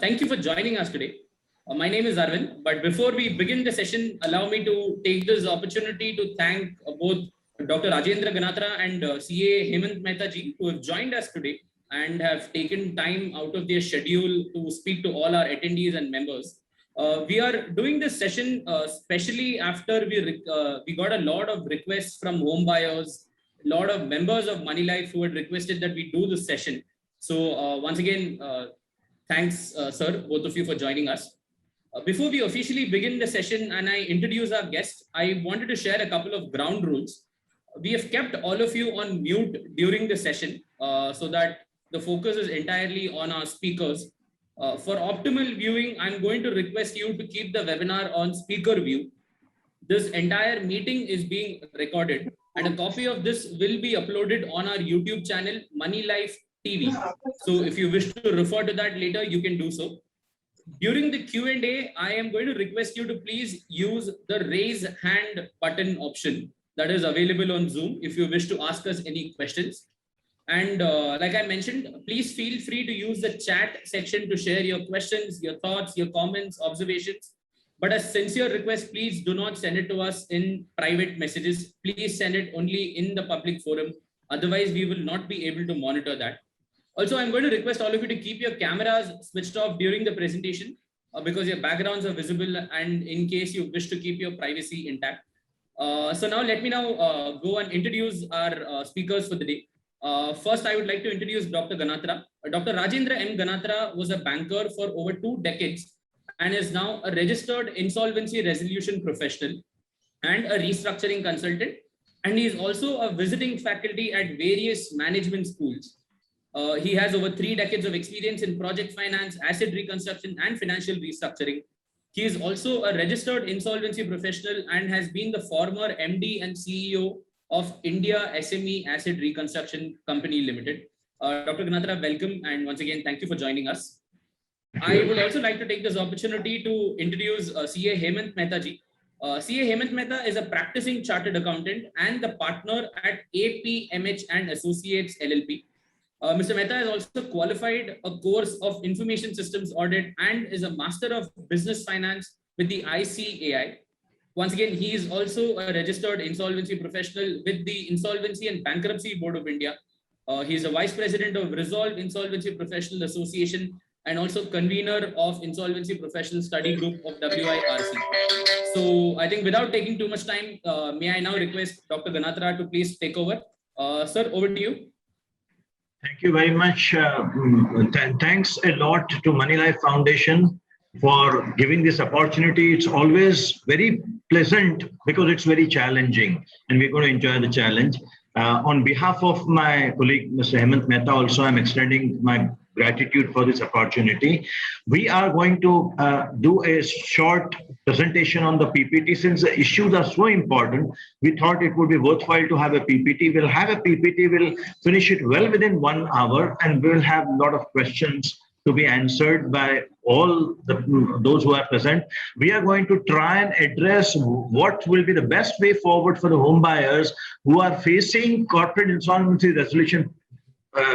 Thank you for joining us today. My name is Arvind, but before we begin the session, allow me to take this opportunity to thank both Dr. Rajendra Ganatra and CA Hemant Mehta ji who have joined us today and have taken time out of their schedule to speak to all our attendees and members. We are doing this session especially after we got a lot of requests from home buyers, a lot of members of Money Life who had requested that we do this session. So once again, thanks, sir, both of you for joining us. Before we officially begin the session and I introduce our guest, I wanted to share a couple of ground rules. We have kept all of you on mute during the session so that the focus is entirely on our speakers. For optimal viewing, I'm going to request you to keep the webinar on speaker view. This entire meeting is being recorded and a copy of this will be uploaded on our YouTube channel, Money Life TV. So if you wish to refer to that later, you can do so. During the Q&A, I am going to request you to please use the raise hand button option that is available on Zoom if you wish to ask us any questions. And like I mentioned, please feel free to use the chat section to share your questions, your thoughts, your comments, observations. But a sincere request, please do not send it to us in private messages. Please send it only in the public forum. Otherwise, we will not be able to monitor that. Also, I'm going to request all of you to keep your cameras switched off during the presentation because your backgrounds are visible and in case you wish to keep your privacy intact. So now let me now go and introduce our speakers for the day. First, I would like to introduce Dr. Ganatra. Dr. Rajendra M. Ganatra was a banker for over 2 decades and is now a registered insolvency resolution professional and a restructuring consultant. And he is also a visiting faculty at various management schools. He has over 3 decades of experience in project finance, asset reconstruction, and financial restructuring. He is also a registered insolvency professional and has been the former MD and CEO of India SME Asset Reconstruction Company Limited. Dr. Ganatra, welcome. And once again, thank you for joining us. I would also like to take this opportunity to introduce CA Hemant Mehta ji. CA Hemant Mehta is a practicing chartered accountant and the partner at APMH and Associates LLP. Mr. Mehta has also qualified a course of information systems audit and is a master of business finance with the ICAI. Once again, he is also a registered insolvency professional with the Insolvency and Bankruptcy Board of India. He is a vice president of Resolve Insolvency Professional Association and also convener of Insolvency Professional Study Group of WIRC. So I think without taking too much time, may I now request Dr. Ganatra to please take over. Sir, over to you. Thank you very much. Thanks a lot to Money Life Foundation for giving this opportunity. It's always very pleasant because it's very challenging and we're going to enjoy the challenge. On behalf of my colleague, Mr. Hemant Mehta, also I'm extending my gratitude for this opportunity. We are going to do a short presentation on the PPT. Since the issues are so important, we thought it would be worthwhile to have a PPT. We'll have a PPT, we'll finish it well within 1 hour, and we'll have a lot of questions to be answered by all those who are present. We are going to try and address what will be the best way forward for the home buyers who are facing corporate insolvency resolution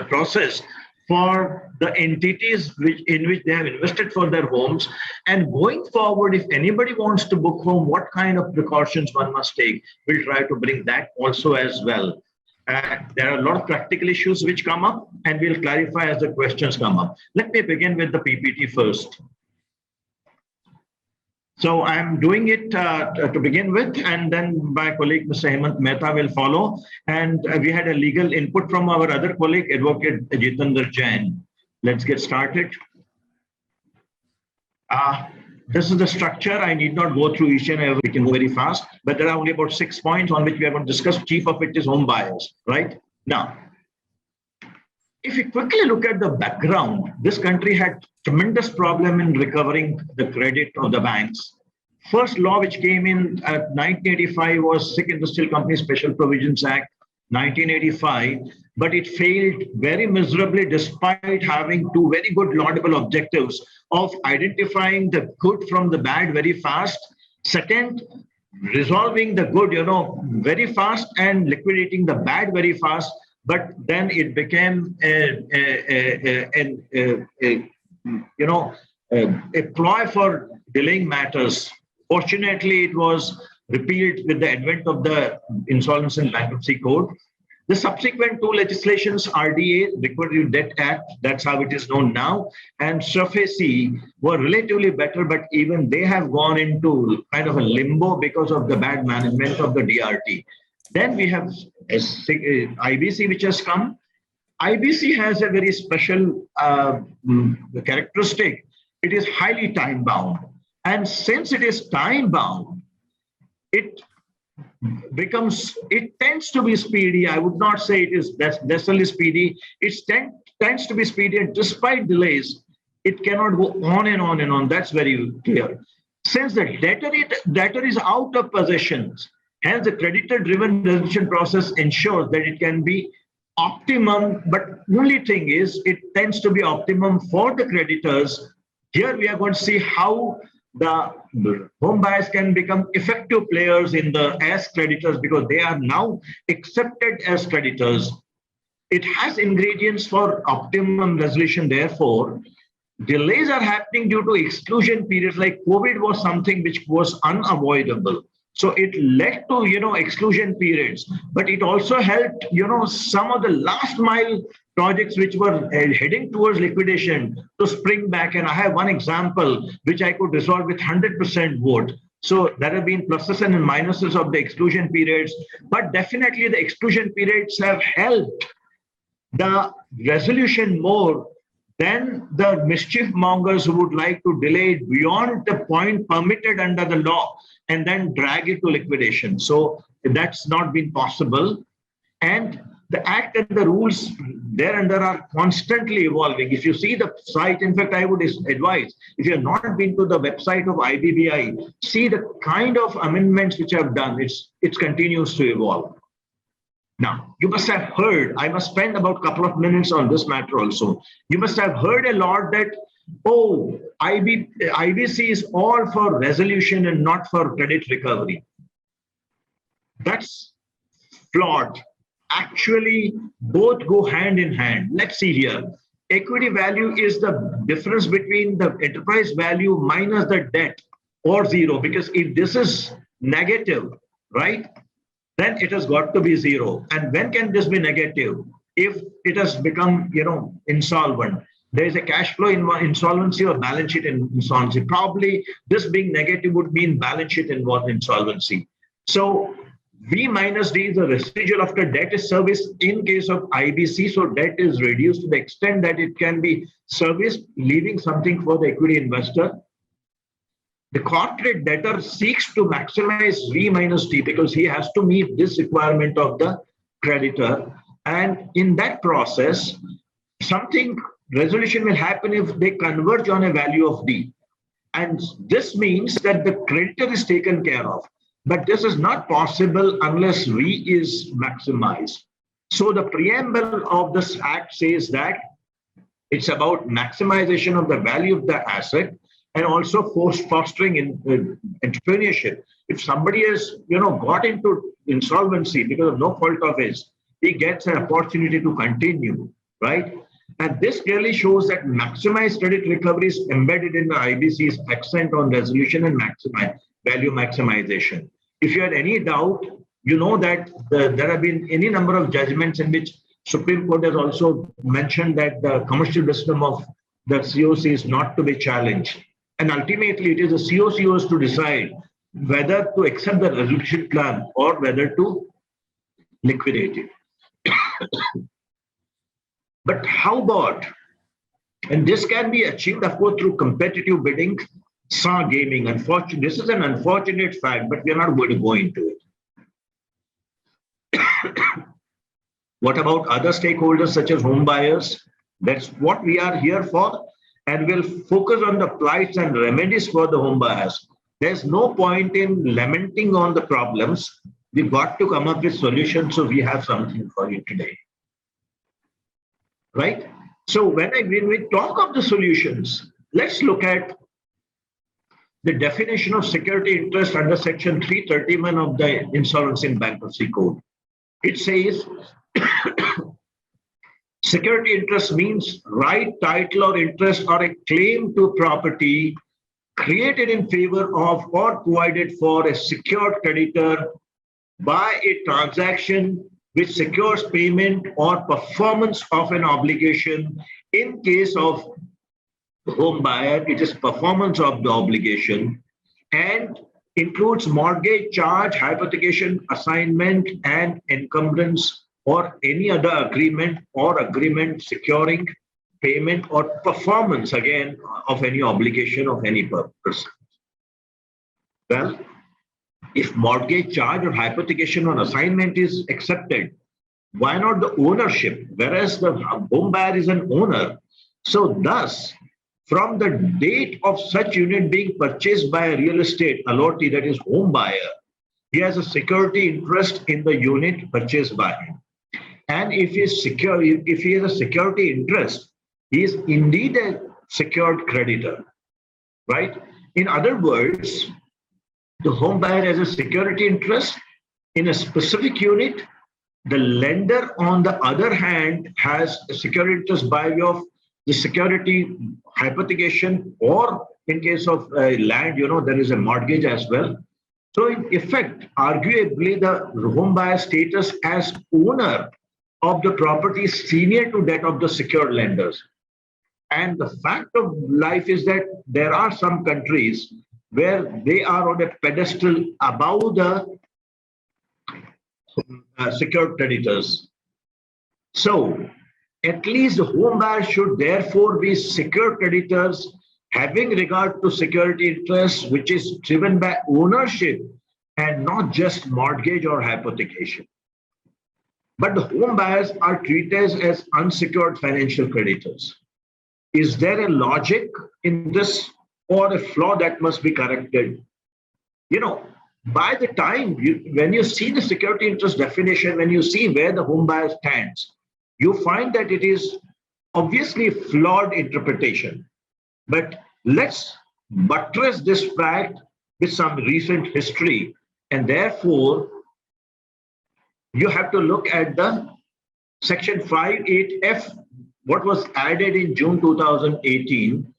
process for the entities in which they have invested for their homes. And going forward, if anybody wants to book home, what kind of precautions one must take, we'll try to bring that also as well. There are a lot of practical issues which come up and we'll clarify as the questions come up. Let me begin with the PPT first. So I'm doing it to begin with, and then my colleague, Mr. Hemant Mehta, will follow. And we had a legal input from our other colleague, Advocate Jitendra Jain. Let's get started. This is the structure. I need not go through each and every, we can go very fast, but there are only about 6 points on which we are going to discuss. Chief of it is home buyers, right? Now, if you quickly look at the background, this country had tremendous problem in recovering the credit of the banks. First law which came in at 1985 was Sikh Industrial Company Special Provisions Act, 1985, but it failed very miserably despite having 2 very good laudable objectives of identifying the good from the bad very fast. Second, resolving the good, very fast and liquidating the bad very fast. But then it became a ploy for delaying matters. Fortunately, it was repealed with the advent of the Insolvency and Bankruptcy Code. The subsequent two legislations, RDA, Liquidated Debt Act, that's how it is known now, and SURFACE were relatively better, but even they have gone into kind of a limbo because of the bad management of the DRT. Then we have IBC, which has come. IBC has a very special characteristic. It is highly time bound. And since it is time bound, it tends to be speedy. I would not say it is necessarily speedy. It tends to be speedy, and despite delays, it cannot go on and on and on. That's very clear. Since the debtor is out of possession, hence the creditor-driven resolution process ensures that it can be optimum, but only thing is it tends to be optimum for the creditors. Here we are going to see how the home buyers can become effective players as creditors, because they are now accepted as creditors. It has ingredients for optimum resolution. Therefore, delays are happening due to exclusion periods. Like COVID was something which was unavoidable. So it led to, exclusion periods, but it also helped, some of the last mile projects which were heading towards liquidation to spring back. And I have one example which I could resolve with 100% vote. So there have been pluses and minuses of the exclusion periods, but definitely the exclusion periods have helped the resolution more than the mischief mongers who would like to delay it beyond the point permitted under the law and then drag it to liquidation. So that's not been possible. And the act and the rules thereunder are constantly evolving. If you see the site, in fact, I would advise, if you have not been to the website of IBBI, see the kind of amendments which have done. It continues to evolve. Now, you must have heard, I must spend about a couple of minutes on this matter also. You must have heard a lot that, IBC is all for resolution and not for credit recovery. That's flawed. Actually, both go hand in hand. Let's see here. Equity value is the difference between the enterprise value minus the debt or zero, because if this is negative, right, then it has got to be zero. And when can this be negative? If it has become, insolvent. There is a cash flow in insolvency or balance sheet in insolvency. Probably this being negative would mean balance sheet involved insolvency. So V minus D is the residual after debt is serviced in case of IBC. So debt is reduced to the extent that it can be serviced, leaving something for the equity investor. The corporate debtor seeks to maximize V minus D because he has to meet this requirement of the creditor. And in that process, resolution will happen if they converge on a value of D. And this means that the creditor is taken care of. But this is not possible unless V is maximized. So the preamble of this act says that it's about maximization of the value of the asset and also fostering entrepreneurship. If somebody has, got into insolvency because of no fault of his, he gets an opportunity to continue, right? And this clearly shows that maximized credit recovery is embedded in the IBC's accent on resolution and value maximization. If you had any doubt, you know that there have been any number of judgments in which Supreme Court has also mentioned that the commercial wisdom of the COC is not to be challenged. And ultimately, it is the COCOs to decide whether to accept the resolution plan or whether to liquidate it. But how about, and this can be achieved, of course, through competitive bidding, SA gaming. Unfortunately, this is an unfortunate fact, but we are not going to go into it. What about other stakeholders such as home buyers? That's what we are here for. And we'll focus on the plights and remedies for the home buyers. There's no point in lamenting on the problems. We've got to come up with solutions, so we have something for you today. Right? So when we talk of the solutions, let's look at the definition of security interest under section 331 of the Insolvency and Bankruptcy Code. It says Security interest means right, title, or interest or a claim to property created in favor of or provided for a secured creditor by a transaction which secures payment or performance of an obligation. In case of home buyer, it is performance of the obligation and includes mortgage, charge, hypothecation, assignment, and encumbrance, or any other agreement securing payment or performance again of any obligation of any purpose. Well, if mortgage, charge, or hypothecation or assignment is accepted, why not the ownership? Whereas the home buyer is an owner. So thus, from the date of such unit being purchased by a real estate allottee, that is home buyer, he has a security interest in the unit purchased by him. And if he has a security interest, he is indeed a secured creditor, right? In other words, the home buyer has a security interest in a specific unit. The lender, on the other hand, has a security interest by way of the security hypothecation, or in case of land, there is a mortgage as well. So in effect, arguably, the home buyer status as owner of the property is senior to that of the secured lenders. And the fact of life is that there are some countries where they are on a pedestal above the secured creditors. So at least the home buyer should therefore be secured creditors having regard to security interests, which is driven by ownership and not just mortgage or hypothecation. But the home buyers are treated as unsecured financial creditors. Is there a logic in this, or a flaw that must be corrected? By the time when you see the security interest definition, when you see where the home buyer stands, you find that it is obviously a flawed interpretation. But let's buttress this fact with some recent history, and therefore you have to look at the section 58F, what was added in June 2018.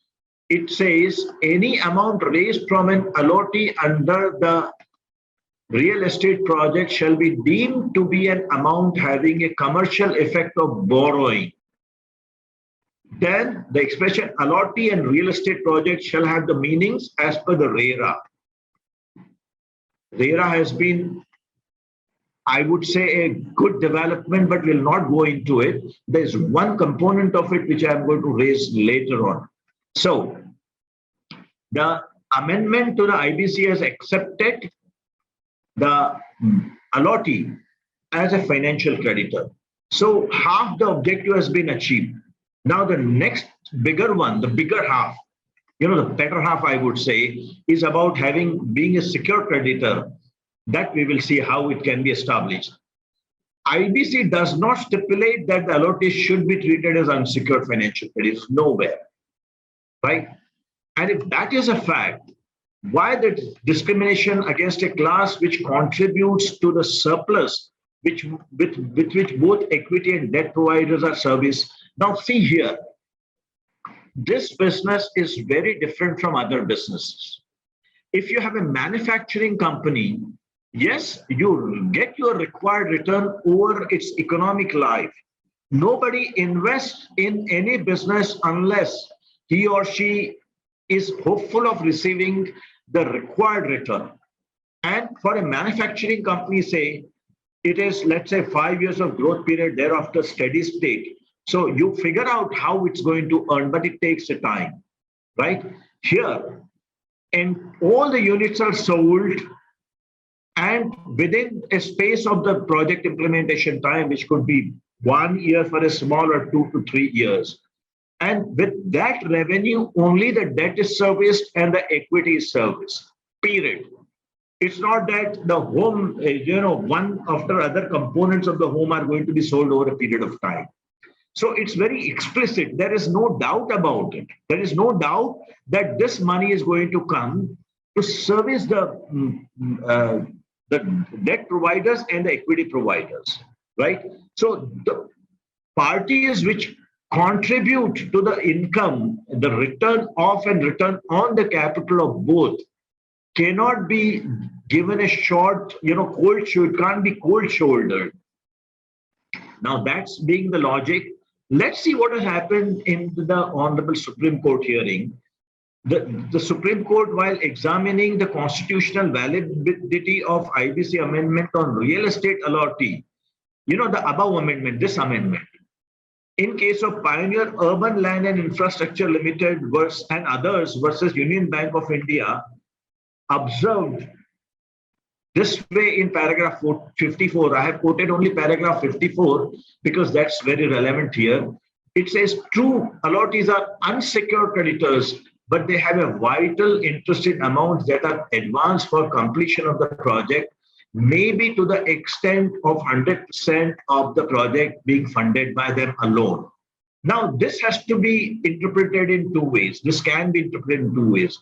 It says any amount raised from an allottee under the real estate project shall be deemed to be an amount having a commercial effect of borrowing. Then the expression allottee and real estate project shall have the meanings as per the RERA. RERA has been, I would say, a good development, but we'll not go into it. There's one component of it which I'm going to raise later on. So the amendment to the IBC has accepted the allottee as a financial creditor. So half the objective has been achieved. Now the next bigger one, the bigger half, the better half, I would say, is about being a secure creditor. That we will see how it can be established. IBC does not stipulate that the allottee should be treated as unsecured financial creditors. Nowhere, right? And if that is a fact, why the discrimination against a class which contributes to the surplus with which both equity and debt providers are serviced? Now see here, this business is very different from other businesses. If you have a manufacturing company, yes, you get your required return over its economic life. Nobody invests in any business unless he or she is hopeful of receiving the required return. And for a manufacturing company, say, it is, let's say, 5 years of growth period, thereafter steady state. So you figure out how it's going to earn, but it takes a time, right? Here, and all the units are sold, and within a space of the project implementation time, which could be 1 year for a small or 2 to 3 years. And with that revenue, only the debt is serviced and the equity is serviced, period. It's not that the home, one after other components of the home are going to be sold over a period of time. So it's very explicit. There is no doubt about it. There is no doubt that this money is going to come to service the debt providers and the equity providers, right? So parties which contribute to the income, the return of and return on the capital of both cannot be given a short, cold shoulder, can't be cold shouldered. Now that's being the logic. Let's see what has happened in the Honorable Supreme Court hearing. The Supreme Court, while examining the constitutional validity of IBC amendment on real estate allottee, the above amendment, this amendment, in case of Pioneer Urban Land and Infrastructure Limited and others versus Union Bank of India, observed this way in paragraph 54. I have quoted only paragraph 54 because that's very relevant here. It says, true, allottees are unsecured creditors, but they have a vital interest in amounts that are advanced for completion of the project, maybe to the extent of 100% of the project being funded by them alone. Now, this has to be interpreted in two ways. This can be interpreted in two ways.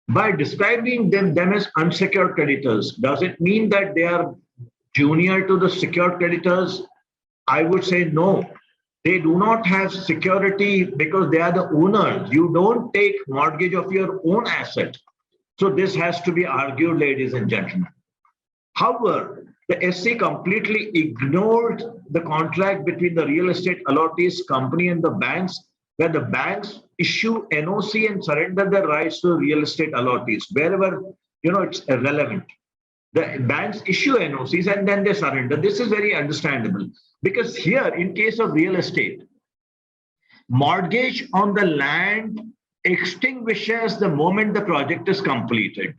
By describing them as unsecured creditors, does it mean that they are junior to the secured creditors? I would say no. They do not have security because they are the owners. You don't take mortgage of your own asset. So this has to be argued, ladies and gentlemen. However, the SC completely ignored the contract between the real estate allottees company and the banks, where the banks issue NOC and surrender their rights to real estate allottees wherever it's irrelevant. The banks issue NOCs and then they surrender. This is very understandable because here, in case of real estate, mortgage on the land extinguishes the moment the project is completed.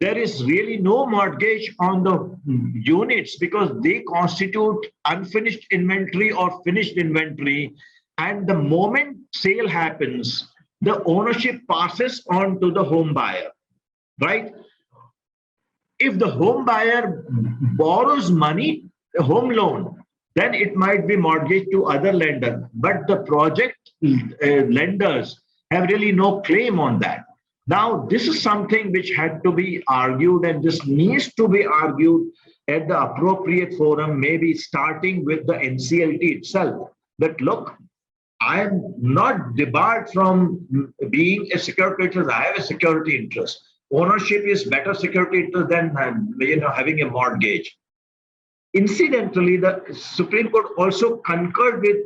There is really no mortgage on the units because they constitute unfinished inventory or finished inventory. And the moment sale happens, the ownership passes on to the home buyer, right? If the home buyer borrows money, a home loan, then it might be mortgaged to other lender. But the project lenders have really no claim on that. Now, this is something which had to be argued, and this needs to be argued at the appropriate forum, maybe starting with the NCLT itself. That look, I am not debarred from being a security interest. I have a security interest. Ownership is better security interest than having a mortgage. Incidentally, the Supreme Court also concurred with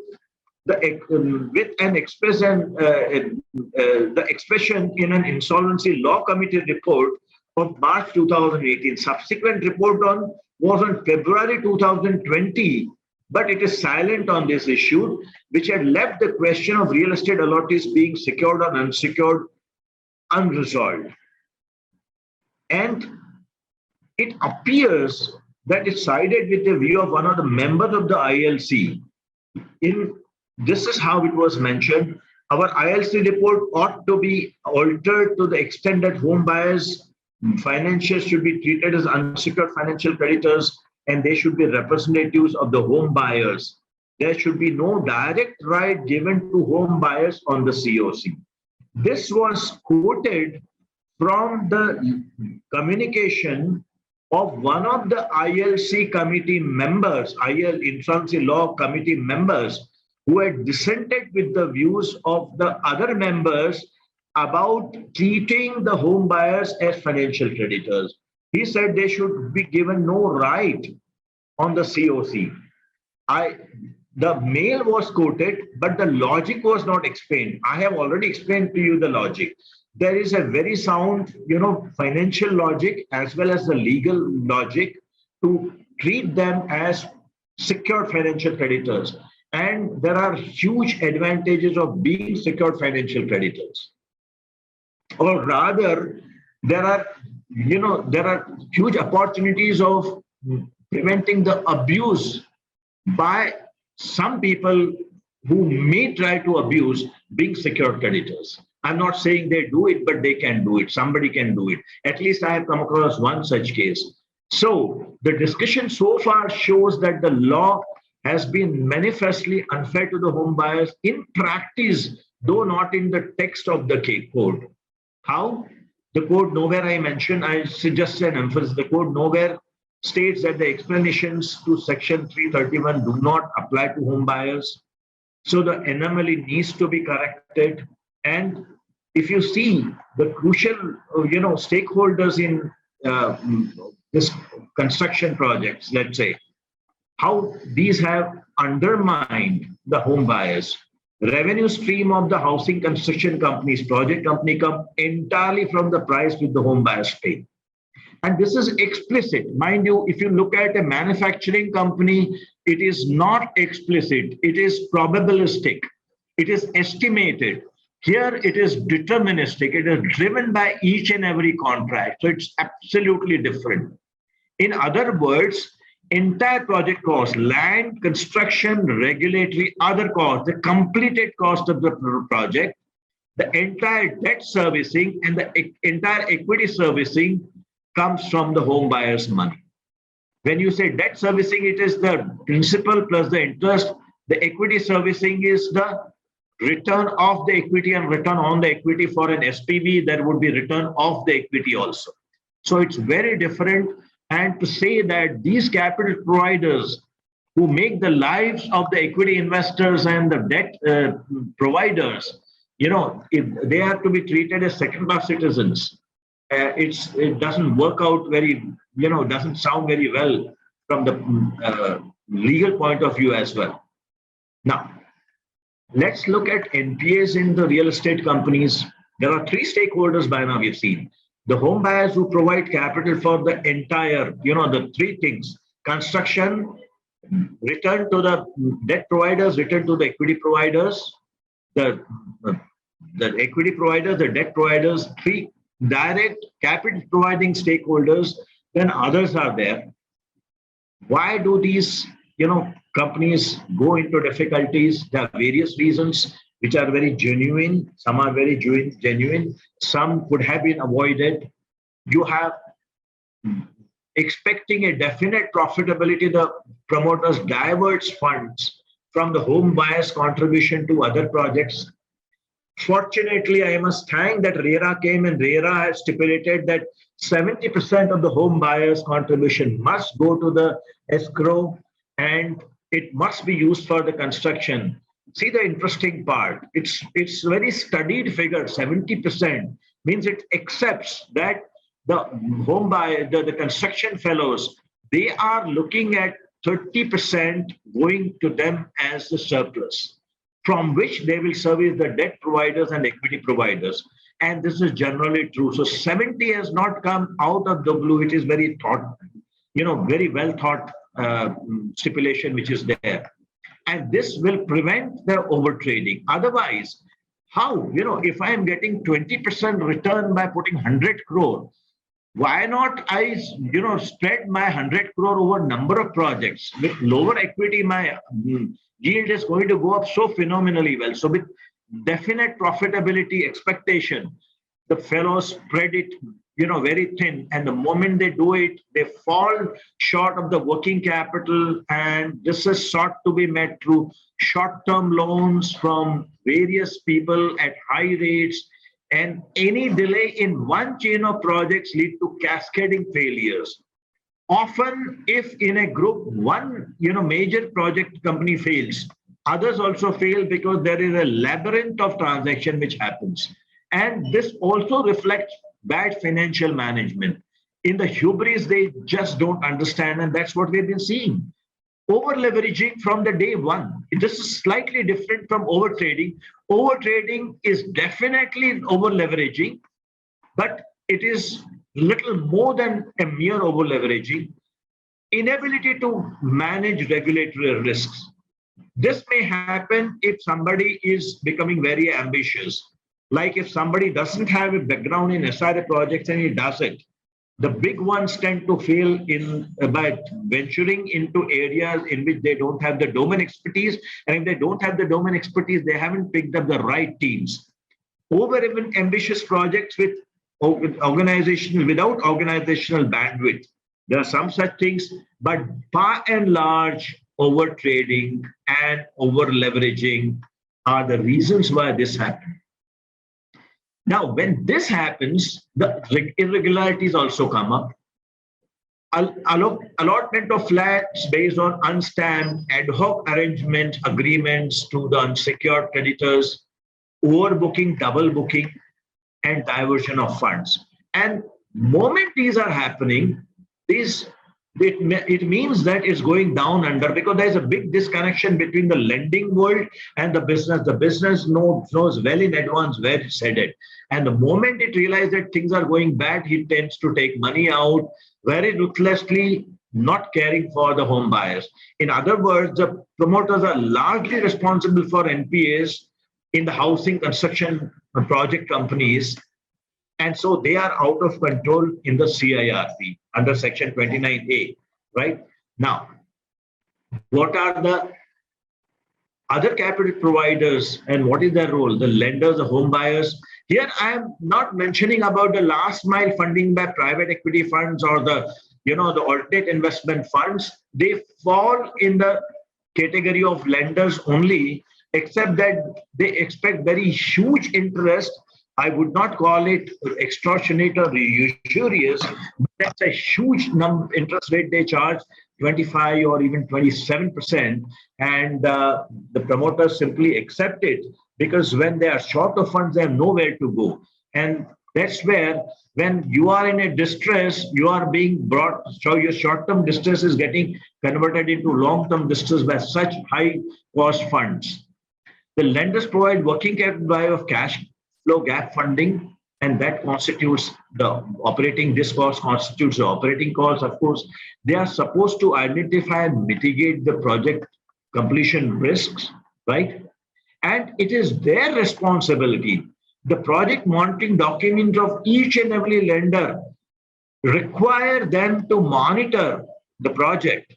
an expression the expression in an insolvency law committee report of March 2018. Subsequent report was on February 2020, but it is silent on this issue, which had left the question of real estate allottees being secured or unsecured unresolved. And it appears that it sided with the view of one of the members of the ILC. This is how it was mentioned. Our ILC report ought to be altered to the extent that home buyers' financials should be treated as unsecured financial creditors and they should be representatives of the home buyers. There should be no direct right given to home buyers on the COC. This was quoted from the communication of one of the ILC committee members, Insolvency Law Committee members, who had dissented with the views of the other members about treating the home buyers as financial creditors. He said they should be given no right on the COC. The mail was quoted, but the logic was not explained. I have already explained to you the logic. There is a very sound, financial logic as well as the legal logic to treat them as secured financial creditors. And there are huge advantages of being secured financial creditors. Or rather, there are huge opportunities of preventing the abuse by some people who may try to abuse being secured creditors. I'm not saying they do it, but they can do it. Somebody can do it. At least I have come across one such case. So the discussion so far shows that the law has been manifestly unfair to the home buyers in practice, though not in the text of the code. How? The code nowhere I mentioned, I suggest an emphasis, the code nowhere states that the explanations to Section 331 do not apply to home buyers. So the anomaly needs to be corrected. And if you see the crucial, stakeholders in this construction projects, let's say, how these have undermined the home buyers. Revenue stream of the housing construction companies, project company come entirely from the price which the home buyers pay. And this is explicit. Mind you, if you look at a manufacturing company, it is not explicit. It is probabilistic. It is estimated. Here it is deterministic. It is driven by each and every contract. So it's absolutely different. In other words, entire project cost, land, construction, regulatory, other costs, the completed cost of the project, the entire debt servicing and the entire equity servicing comes from the home buyer's money. When you say debt servicing, it is the principal plus the interest. The equity servicing is the return of the equity and return on the equity. For an SPV, there would be return of the equity also. So it's very different. And to say that these capital providers who make the lives of the equity investors and the debt providers, if they have to be treated as second-class citizens, it doesn't work out very, doesn't sound very well from the legal point of view as well. Now, let's look at NPAs in the real estate companies. There are three stakeholders by now we've seen. The home buyers who provide capital for the entire, the three things: construction, return to the debt providers, return to the equity providers, the equity providers, the debt providers, three direct capital providing stakeholders, then others are there. Why do these, companies go into difficulties? There are various reasons which are very genuine. Some are very genuine. Some could have been avoided. You have expecting a definite profitability, the promoters diverts funds from the home buyers' contribution to other projects. Fortunately, I must thank that RERA came, and RERA has stipulated that 70% of the home buyers' contribution must go to the escrow and it must be used for the construction. See the interesting part. It's very studied figure. 70% means it accepts that the home buyer, the construction fellows, they are looking at 30% going to them as the surplus, from which they will service the debt providers and equity providers. And this is generally true. So 70 has not come out of the blue. It is very very well thought stipulation which is there. And this will prevent the overtrading. Otherwise, how? If I am getting 20% return by putting 100 crore, why not I, spread my 100 crore over number of projects? With lower equity, my yield is going to go up so phenomenally well. So with definite profitability expectation, the fellows spread it, very thin. And the moment they do it, they fall short of the working capital. And this is sought to be met through short-term loans from various people at high rates. And any delay in one chain of projects lead to cascading failures. Often, if in a group, one major project company fails, others also fail because there is a labyrinth of transaction which happens. And this also reflects bad financial management. In the hubris, they just don't understand, and that's what we've been seeing. Over leveraging from the day one. This is slightly different from overtrading. Overtrading is definitely over leveraging, but it is little more than a mere over leveraging. Inability to manage regulatory risks. This may happen if somebody is becoming very ambitious. Like if somebody doesn't have a background in SRA projects and he does it. The big ones tend to fail by venturing into areas in which they don't have the domain expertise. And if they don't have the domain expertise, they haven't picked up the right teams. Over even ambitious projects with organizational, without organizational bandwidth. There are some such things, but by and large, over trading and over leveraging are the reasons why this happened. Now, when this happens, the irregularities also come up. allotment of flats based on unstamped ad hoc arrangement agreements to the unsecured creditors, overbooking, double booking, and diversion of funds. And moment these are happening, it means that it's going down under, because there's a big disconnection between the lending world and the business. The business knows well in advance where it's headed. And the moment it realizes that things are going bad, he tends to take money out very ruthlessly, not caring for the home buyers. In other words, the promoters are largely responsible for NPAs in the housing construction project companies. And so they are out of control in the CIRP under Section 29A, right? Now, what are the other capital providers and what is their role? The lenders, the home buyers. Here, I am not mentioning about the last mile funding by private equity funds or the alternate investment funds. They fall in the category of lenders only, except that they expect very huge interest. I would not call it extortionate or usurious, but that's a huge interest rate they charge, 25 or even 27%. And the promoters simply accept it because when they are short of funds, they have nowhere to go. And that's where, when you are in a distress, you are being brought, so your short-term distress is getting converted into long-term distress by such high cost funds. The lenders provide working capital by way of cash flow gap funding, and that constitutes the operating, this cost constitutes the operating cost. Of course, they are supposed to identify and mitigate the project completion risks, right? And it is their responsibility. The project monitoring documents of each and every lender require them to monitor the project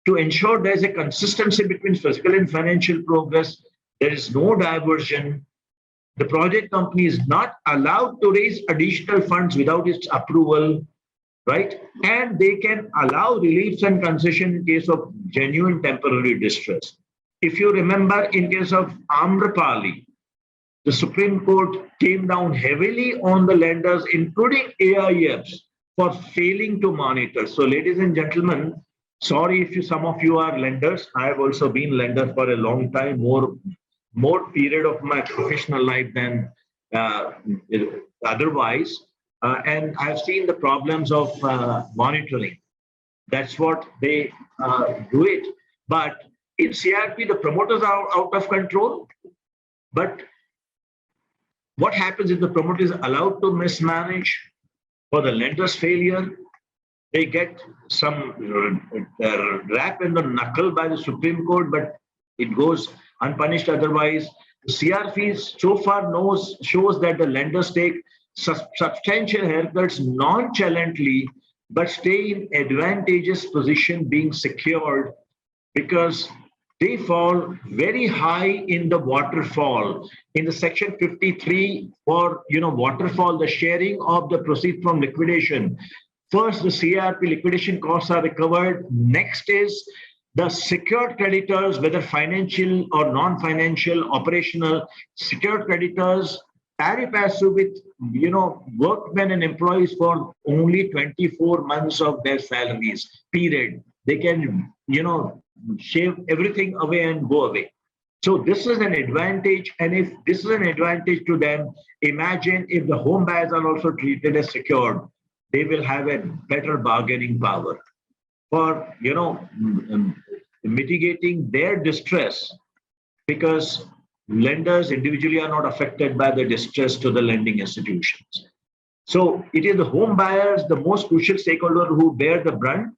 to ensure there is a consistency between physical and financial progress. There is no diversion. The project company is not allowed to raise additional funds without its approval, right? And they can allow reliefs and concession in case of genuine temporary distress. If you remember, in case of Amrapali, the Supreme Court came down heavily on the lenders, including AIFs, for failing to monitor. So, ladies and gentlemen, sorry if some of you are lenders. I have also been lender for a long time, more period of my professional life than otherwise. And I've seen the problems of monitoring. That's what they do it. But in CIRP, the promoters are out of control. But what happens if the promoter is allowed to mismanage for the lender's failure? They get some rap in the knuckle by the Supreme Court, but it goes unpunished otherwise. The CRPs so far shows that the lenders take substantial haircuts nonchalantly, but stay in advantageous position being secured because they fall very high in the waterfall. In the Section 53 for waterfall, the sharing of the proceeds from liquidation. First, the CIRP liquidation costs are recovered. Next is the secured creditors, whether financial or non-financial, operational, secured creditors, pari passu with workmen and employees for only 24 months of their salaries period. They can shave everything away and go away. So this is an advantage, and if this is an advantage to them, imagine if the home buyers are also treated as secured, they will have a better bargaining power for mitigating their distress, because lenders individually are not affected by the distress to the lending institutions. So it is the home buyers, the most crucial stakeholder, who bear the brunt,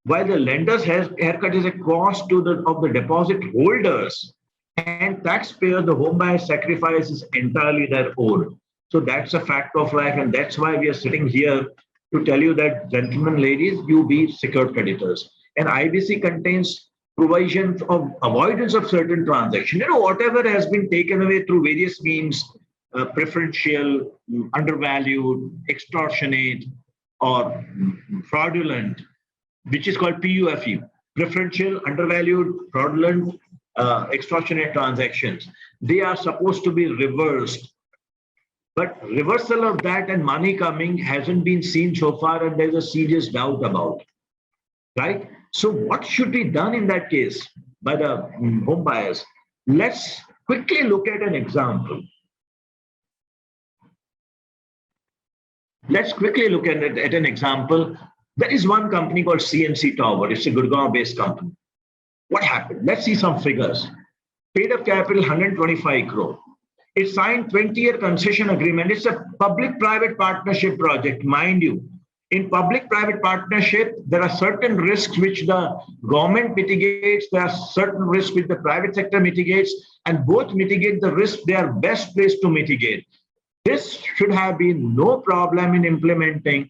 while the lenders' haircut is a cost of the deposit holders and taxpayers. The home buyers' sacrifice is entirely their own. So that's a fact of life, and that's why we are sitting here to tell you that, gentlemen, ladies, you be secured creditors. And IBC contains provisions of avoidance of certain transactions. Whatever has been taken away through various means, preferential, undervalued, extortionate, or fraudulent, which is called PUFU, preferential, undervalued, fraudulent, extortionate transactions. They are supposed to be reversed. But reversal of that and money coming hasn't been seen so far, and there's a serious doubt about it. right? So what should be done in that case by the home buyers? Let's quickly look at an example. Let's quickly look at an example. There is one company called CNC Tower. It's a Gurgaon-based company. What happened? Let's see some figures. Paid up capital 125 crore. It signed 20-year concession agreement. It's a public-private partnership project, mind you. In public-private partnership, there are certain risks which the government mitigates. There are certain risks which the private sector mitigates, and both mitigate the risk they are best placed to mitigate. This should have been no problem in implementing,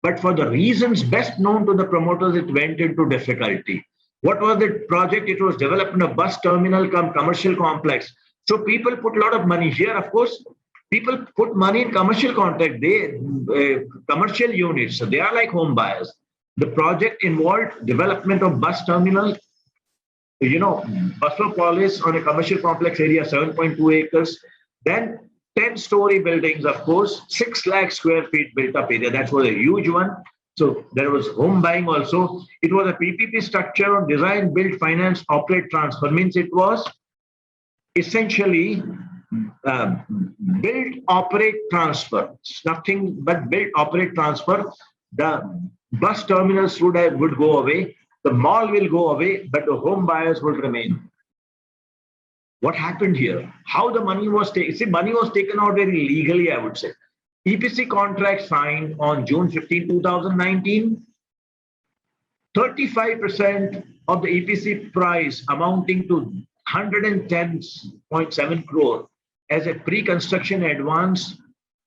but for the reasons best known to the promoters, it went into difficulty. What was the project? It was developing a bus terminal cum commercial complex. So people put a lot of money here. Of course, people put money in commercial contract. Commercial units. So they are like home buyers. The project involved development of bus terminal. Buslopolis on a commercial complex area, 7.2 acres. Then 10-story buildings, of course, 6 lakh square feet built up area. That was a huge one. So there was home buying also. It was a PPP structure on design, build, finance, operate, transfer. Means it was essentially build, operate, transfer. It's nothing but build, operate, transfer. The bus terminals would go away. The mall will go away, but the home buyers will remain. What happened here? How the money was taken? See, money was taken out very legally, I would say. EPC contract signed on June 15, 2019. 35% of the EPC price amounting to 110.7 crore as a pre-construction advance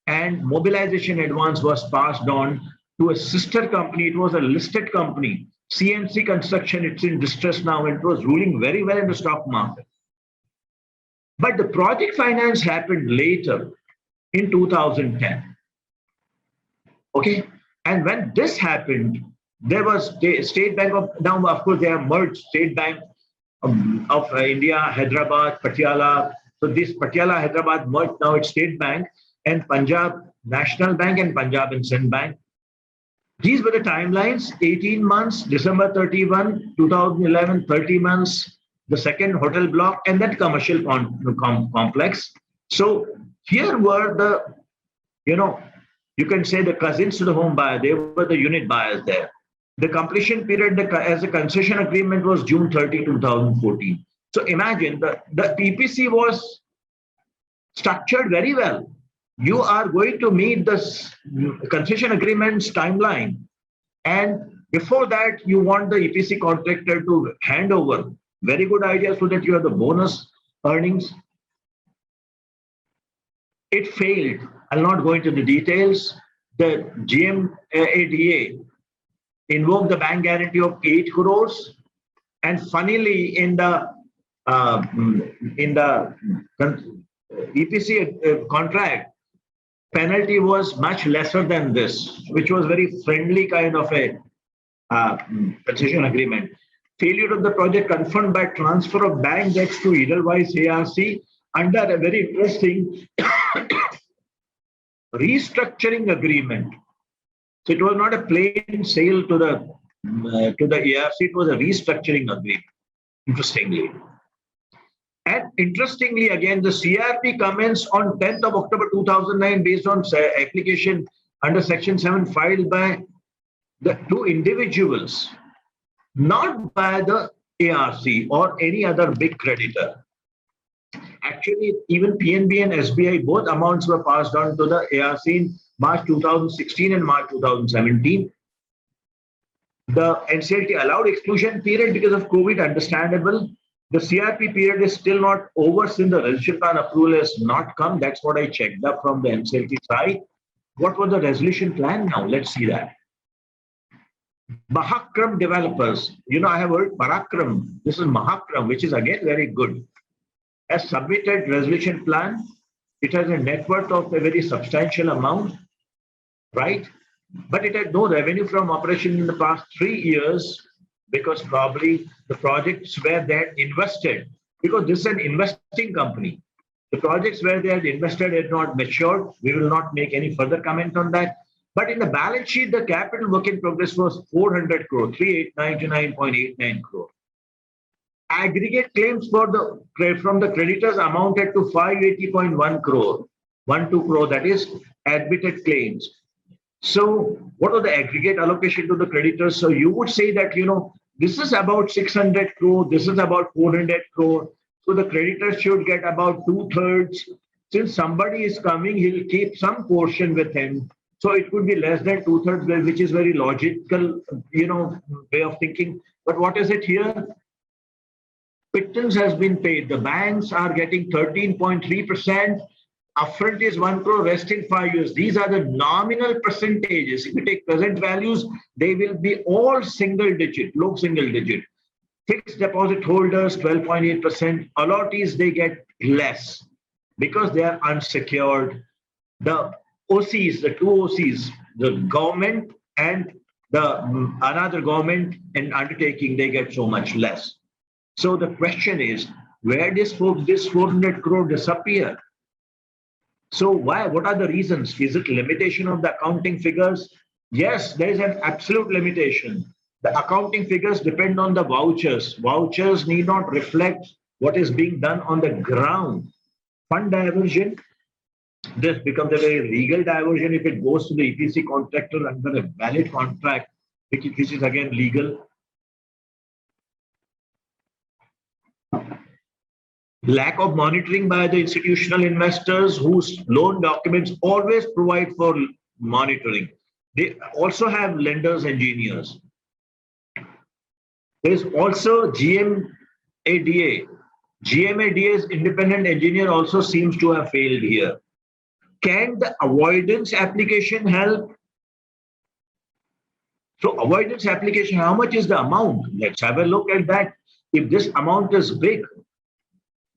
and mobilization advance was passed on to a sister company. It was a listed company, CNC Construction. It's in distress now and it was ruling very well in the stock market. But the project finance happened later in 2010. Okay. And when this happened, there was State Bank of, now of course they have merged State Bank of India, Hyderabad, Patiala. So this Patiala, Hyderabad merged, now it's State Bank, and Punjab National Bank and Punjab and Sind Bank. These were the timelines: 18 months, December 31, 2011, 30 months, the second hotel block, and that commercial complex. So here were the, you can say the cousins to the home buyer. They were the unit buyers there. The completion period as a concession agreement was June 30, 2014. So imagine the PPC was structured very well. You are going to meet this concession agreement's timeline. And before that, you want the EPC contractor to hand over. Very good idea, so that you have the bonus earnings. It failed. I'll not go into the details. The GMADA invoked the bank guarantee of 8 crores. And funnily, in the EPC contract, penalty was much lesser than this, which was very friendly kind of a concession agreement. Failure of the project confirmed by transfer of bank debts to Edelweiss ARC under a very interesting restructuring agreement. So it was not a plain sale to the ARC, it was a restructuring agreement, interestingly. And interestingly, again, the CRP comments on 10th of October 2009 based on application under Section 7 filed by the two individuals, not by the ARC or any other big creditor. Actually, even PNB and SBI, both amounts were passed on to the ARC in March 2016 and March 2017. The NCLT allowed exclusion period because of COVID, understandable. The CRP period is still not over since the resolution plan approval has not come. That's what I checked up from the NCLT side. What was the resolution plan now? Let's see that. Mahakram developers, I have heard Parakram. This is Mahakram, which is again very good. Has submitted resolution plan. It has a net worth of a very substantial amount, right? But it had no revenue from operation in the past 3 years because probably the projects where they had invested, because this is an investing company. The projects where they had invested had not matured. We will not make any further comment on that. But in the balance sheet, the capital work in progress was 400 crore, 3899.89 crore. Aggregate claims from the creditors amounted to 580.1 crore, 12 crore, that is admitted claims. So what was the aggregate allocation to the creditors? So you would say that, this is about 600 crore, this is about 400 crore. So the creditors should get about 2/3. Since somebody is coming, he'll keep some portion with him. So it could be less than 2/3, which is very logical, way of thinking. But what is it here? Pittance has been paid. The banks are getting 13.3%. Upfront is 1 crore, rest in 5 years. These are the nominal percentages. If you take present values, they will be all single digit, low single digit. Fixed deposit holders, 12.8%. Allottees, they get less because they are unsecured. The OCs, the two OCs, the government and the another government and undertaking, they get so much less. So the question is, where does this 400 crore disappear? So why? What are the reasons? Is it limitation of the accounting figures? Yes, there is an absolute limitation. The accounting figures depend on the vouchers. Vouchers need not reflect what is being done on the ground. Fund diversion, this becomes a very legal diversion if it goes to the EPC contractor under a valid contract, which is again legal. Lack of monitoring by the institutional investors whose loan documents always provide for monitoring. They also have lenders, engineers. There is also GMADA. GMADA's independent engineer also seems to have failed here. Can the avoidance application help? So avoidance application, how much is the amount? Let's have a look at that. If this amount is big,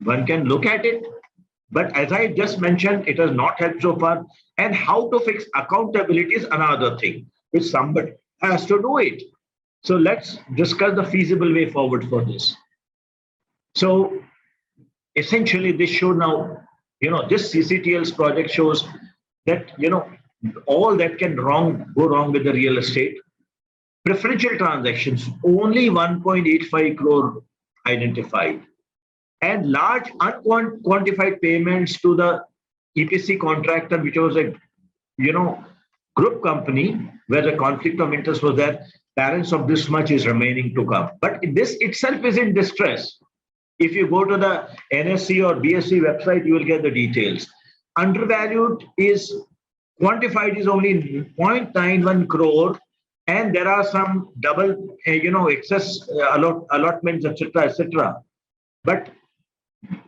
one can look at it. But as I just mentioned, it has not helped so far. And how to fix accountability is another thing, which somebody has to do it. So let's discuss the feasible way forward for this. So essentially, this show now, this CCTL's project shows that, all that can go wrong with the real estate. Preferential transactions, only 1.85 crore identified. And large unquantified payments to the EPC contractor, which was a, group company where the conflict of interest was there. Balance of this much is remaining to come. But this itself is in distress. If you go to the NSE or BSE website, you will get the details. Undervalued is quantified is only 0.91 crore, and there are some double, excess allotments, etc., etc. But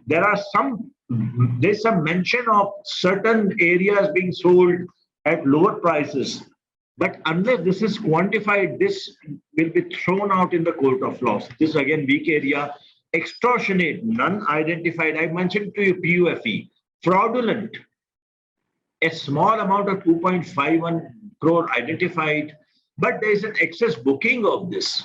there's some mention of certain areas being sold at lower prices. But unless this is quantified, this will be thrown out in the court of law. This is again weak area. Extortionate, none identified. I mentioned to you PUFE. Fraudulent, a small amount of 2.51 crore identified, but there is an excess booking of this.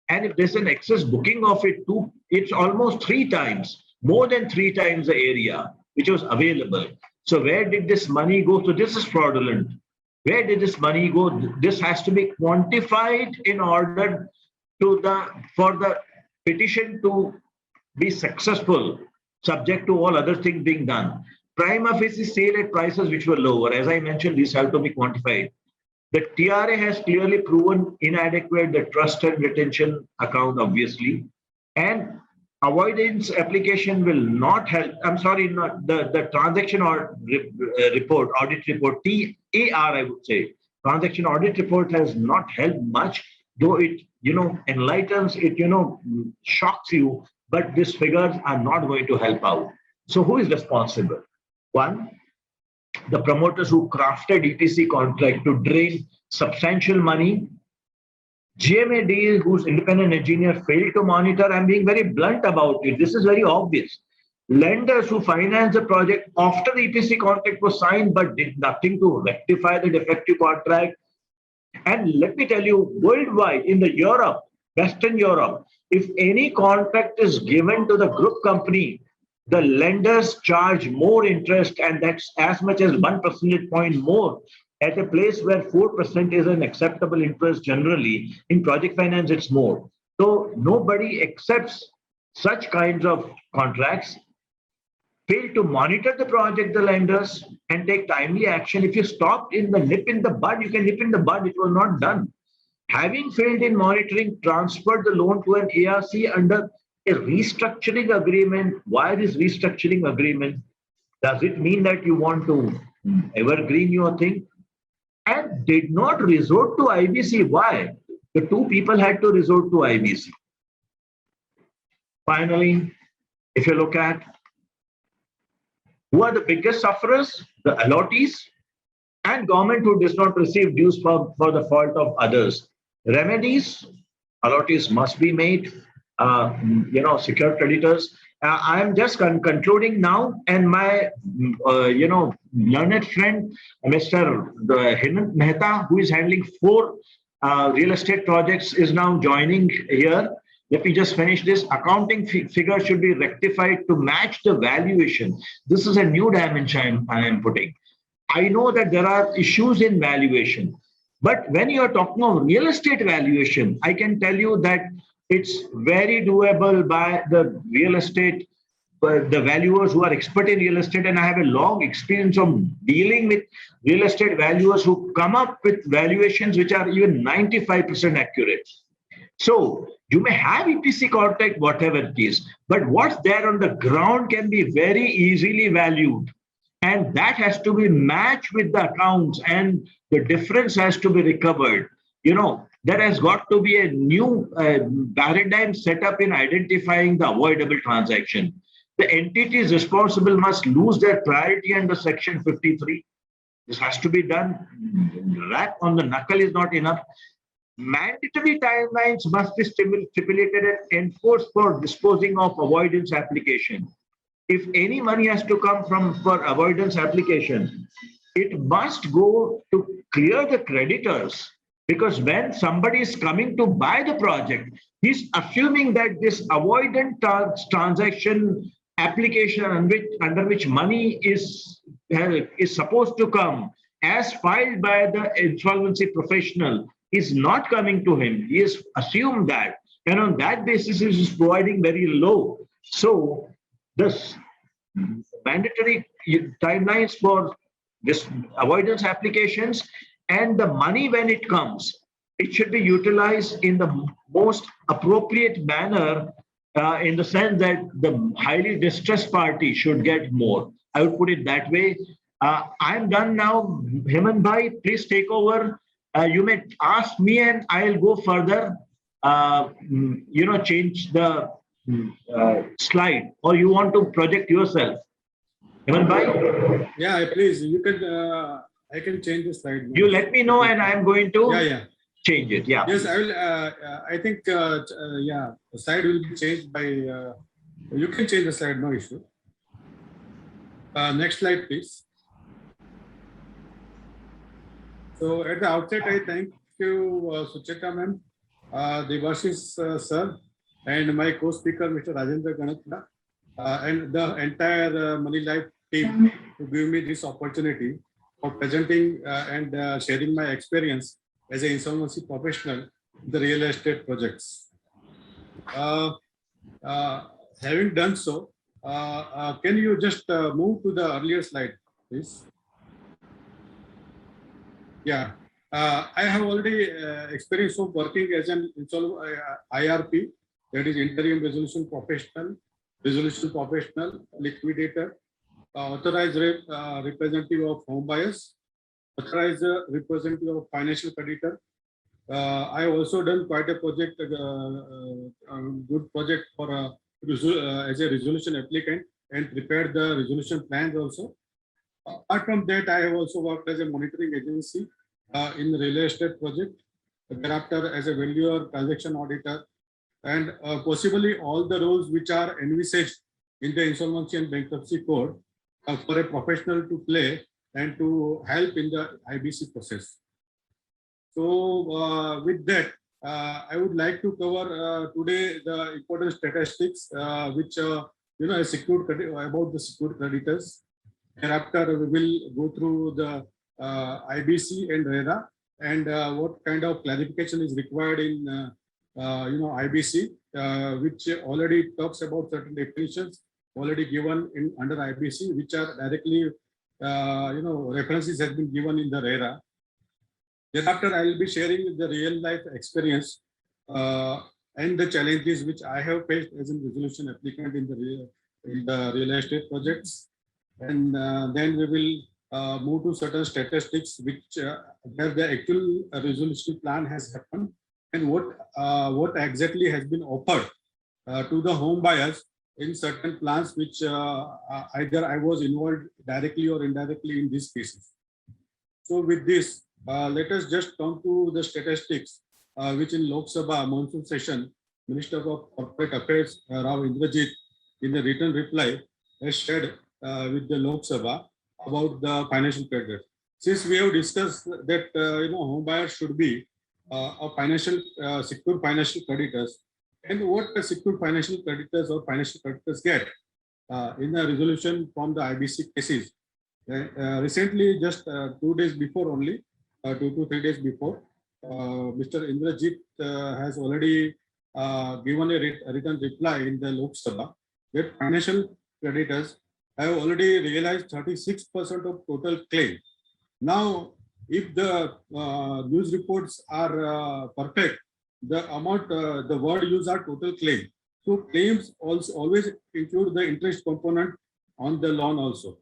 And if there's an excess booking of it too, it's almost 3 times, more than 3 times the area which was available. So where did this money go? So this is fraudulent. Where did this money go? This has to be quantified in order for the petition to be successful, subject to all other things being done. Prima facie sale at prices which were lower. As I mentioned, these have to be quantified. The TRA has clearly proven inadequate, the trust and retention account, obviously. And avoidance application will not help. I'm sorry, not the transaction or report, audit report, TAR, I would say. Transaction audit report has not helped much, though it, enlightens, it, shocks you, but these figures are not going to help out. So who is responsible? One, the promoters who crafted EPC contract to drain substantial money. GMAD, whose independent engineer failed to monitor. I'm being very blunt about it. This is very obvious. Lenders who financed the project after the EPC contract was signed but did nothing to rectify the defective contract. And let me tell you, worldwide, in the Europe, Western Europe, if any contract is given to the group company, the lenders charge more interest, and that's as much as 1 percentage point more at a place where 4% is an acceptable interest generally. In project finance, it's more. So nobody accepts such kinds of contracts. Fail to monitor the project, the lenders, and take timely action. If you stopped in the nip in the bud, you can nip in the bud. It was not done. Having failed in monitoring, transferred the loan to an ARC under a restructuring agreement. Why this restructuring agreement? Does it mean that you want to evergreen your thing? And did not resort to IBC. Why? The two people had to resort to IBC. Finally, if you look at who are the biggest sufferers, the allottees and government who does not receive dues for the fault of others. Remedies, allottees must be made, secure creditors. I am just concluding now, and my, learned friend, Mr. Hemant Mehta, who is handling 4 real estate projects, is now joining here. Let me just finish this. Accounting figure should be rectified to match the valuation. This is a new dimension I am putting. I know that there are issues in valuation, but when you are talking of real estate valuation, I can tell you that it's very doable by the real estate, the valuers who are expert in real estate. And I have a long experience of dealing with real estate valuers who come up with valuations which are even 95% accurate. So you may have EPC contract, whatever it is, but what's there on the ground can be very easily valued. And that has to be matched with the accounts, and the difference has to be recovered. There has got to be a new paradigm set up in identifying the avoidable transaction. The entities responsible must lose their priority under Section 53. This has to be done. Rap on the knuckle is not enough. Mandatory timelines must be stipulated and enforced for disposing of avoidance application. If any money has to come for avoidance application, it must go to clear the creditors, because when somebody is coming to buy the project, he's assuming that this avoidant transaction application under which money is supposed to come as filed by the insolvency professional is not coming to him. He has assumed that, and on that basis, he is providing very low. So, this mandatory timelines for this avoidance applications, and the money when it comes, it should be utilized in the most appropriate manner, in the sense that the highly distressed party should get more. I would put it that way. I'm done now. Hemant bhai, please take over. You may ask me and I'll go further, change the slide, or you want to project yourself. Hemant bhai? Yeah, please, you can, I can change the slide. You let me know and I'm going to change it. Yeah. Yes, I will. I think, the slide will be changed by, you can change the slide, no issue. Next slide, please. So at the outset, I thank you, Sucheta ma'am, Devashish sir, and my co-speaker, Mr. Rajendra Ganatra, and the entire Money Life team to give me this opportunity for presenting and sharing my experience as an insolvency professional in the real estate projects. Having done so, can you just move to the earlier slide, please? Yeah, I have already experience of working as an IRP, that is interim resolution professional, liquidator, authorized representative of home buyers, authorized representative of financial creditor. I have also done quite a project, good project for as a resolution applicant, and prepared the resolution plans also. Apart from that, I have also worked as a monitoring agency in the real estate project, thereafter as a valuer, transaction auditor, and possibly all the roles which are envisaged in the insolvency and bankruptcy code for a professional to play and to help in the IBC process. So with that, I would like to cover today the important statistics which secured about the secured creditors. Thereafter, we will go through the IBC and RERA, and what kind of clarification is required in IBC, which already talks about certain definitions already given in under IBC, which are directly references has been given in the RERA. Thereafter, I will be sharing the real life experience and the challenges which I have faced as a resolution applicant in the real estate projects, and then we will move to certain statistics which where the actual resolution plan has happened and what exactly has been offered to the home buyers in certain plans which either I was involved directly or indirectly in these cases. So with this, let us just come to the statistics which in Lok Sabha monsoon session, Minister of Corporate Affairs Rao Indrajit in the written reply has shared with the Lok Sabha about the financial creditors. Since we have discussed that home buyers should be a financial secure financial creditors, and what the secure financial creditors or financial creditors get in the resolution from the IBC cases. Recently, just 2 days before only, 2 to 3 days before, Mr. Indrajit has already given a written reply in the Lok Sabha that financial creditors have already realized 36% of total claim. Now, if the news reports are perfect, the amount, the word used are total claim. So claims also always include the interest component on the loan also.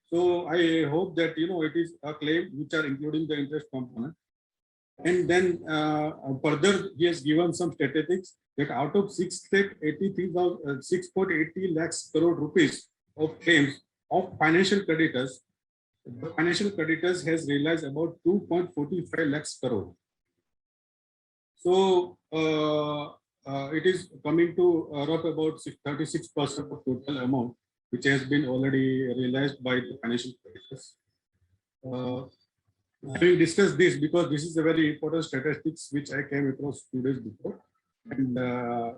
So I hope that it is a claim which are including the interest component. And then further, he has given some statistics that out of 6.80 lakhs crore rupees of claims of financial creditors, the financial creditors has realized about 2.45 lakhs crore. So it is coming to rough about 36% of total amount, which has been already realized by the financial creditors. Having discussed this, because this is a very important statistics which I came across 2 days before, and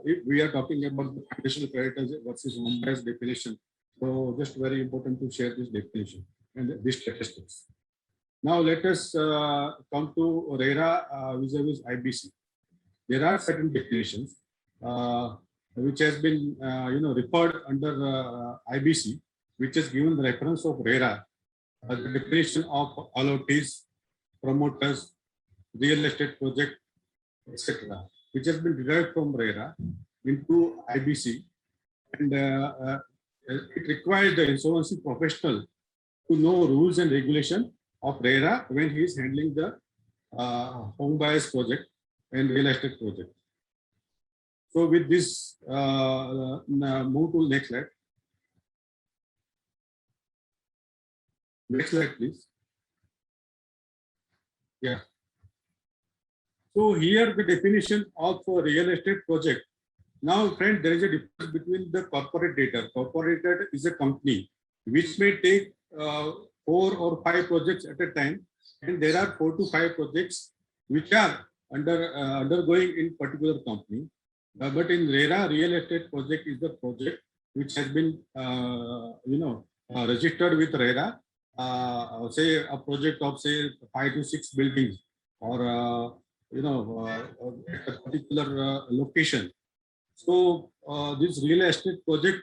if we are talking about the financial creditors versus home buyers definition, so just very important to share this definition and these statistics. Now let us come to RERA vis-a-vis IBC. There are certain definitions which has been referred under IBC, which is given the reference of RERA, the definition of allottees, promoters, real estate project, etc., which has been derived from RERA into IBC, and it requires the insolvency professional to know rules and regulation of RERA when he is handling the home buyers project and real estate project. So with this, move to next slide. Next slide, please. Yeah. So here the definition of a real estate project. Now, friend, there is a difference between the corporate debtor. Corporate debtor is a company which may take 4 or 5 projects at a time, and there are 4 to 5 projects which are undergoing in particular company. But in RERA, real estate project is the project which has been registered with RERA. Say a project of say 5 to 6 buildings, or at a particular location. So this real estate project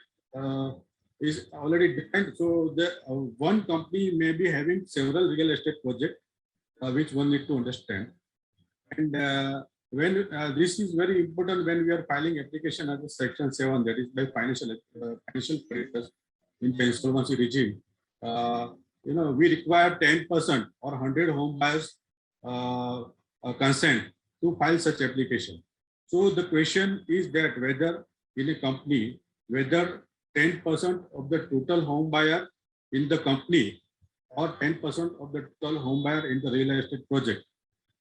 is already defined. So the one company may be having several real estate projects, which one need to understand. And when this is very important when we are filing application under Section 7, that is by financial creditors in the insolvency regime. We require 10% or 100 home buyers consent to file such application. So the question is that whether in a company, whether 10% of the total home buyer in the company or 10% of the total home buyer in the real estate project,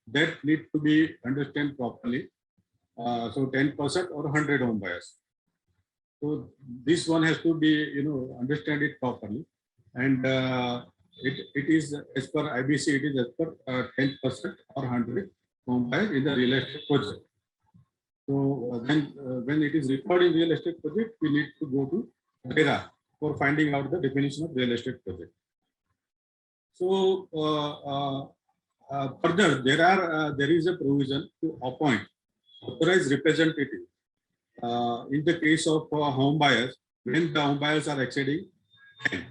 that need to be understood properly. So 10% or 100 home buyers. So this one has to be, understand it properly. And it is as per IBC, it is as per 10% or 100 home buyers in the real estate project. So then when it is referred in real estate project, we need to go to RERA for finding out the definition of real estate project. So further, there is a provision to appoint authorized representative in the case of home buyers when the home buyers are exceeding 10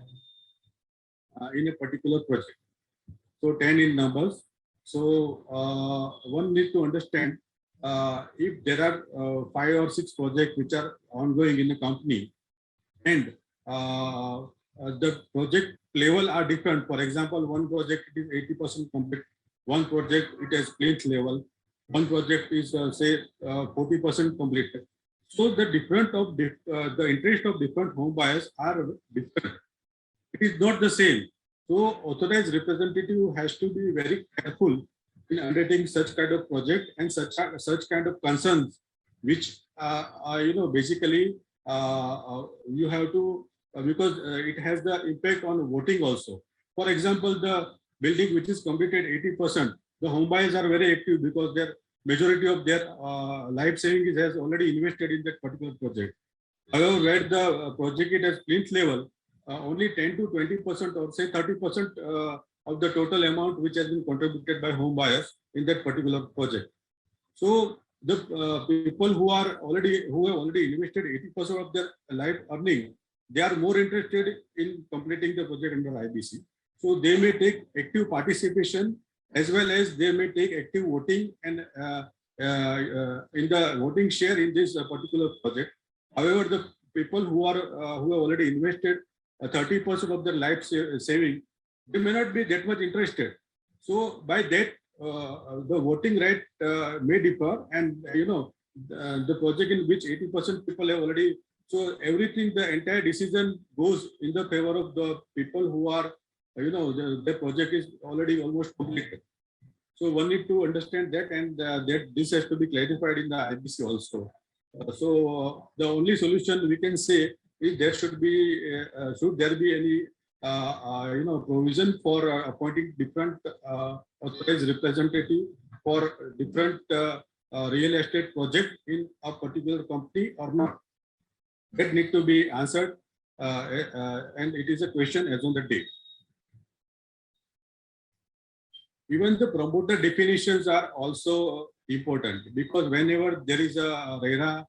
in a particular project. So 10 in numbers. So one need to understand if there are 5 or 6 projects which are ongoing in a company and the project level are different. For example, one project it is 80% complete, one project it has plinth level, one project is say 40% completed. So the the interest of different home buyers are different. It is not the same. So authorized representative has to be very careful in undertaking such kind of project and such kind of concerns, which basically you have to because it has the impact on voting also. For example, the building which is completed 80%, the home buyers are very active because their majority of their life savings has already invested in that particular project. However, where the project it has plinth level, only 10 to 20% or say 30% of the total amount which has been contributed by home buyers in that particular project. So the people who have already invested 80% of their life earning, they are more interested in completing the project under IBC. So they may take active participation as well as they may take active voting and in the voting share in this particular project. However, the people who have already invested 30% of their life saving, they may not be that much interested. So by that, the voting right may differ, and the project in which 80% people have already. So everything, the entire decision goes in the favor of the people who are, the project is already almost completed. So one need to understand that, and that this has to be clarified in the IBC also. So the only solution we can say is there should there be any provision for appointing different authorized representative for different real estate project in a particular company or not? That need to be answered, and it is a question as on the date. Even the promoter definitions are also important, because whenever there is a RERA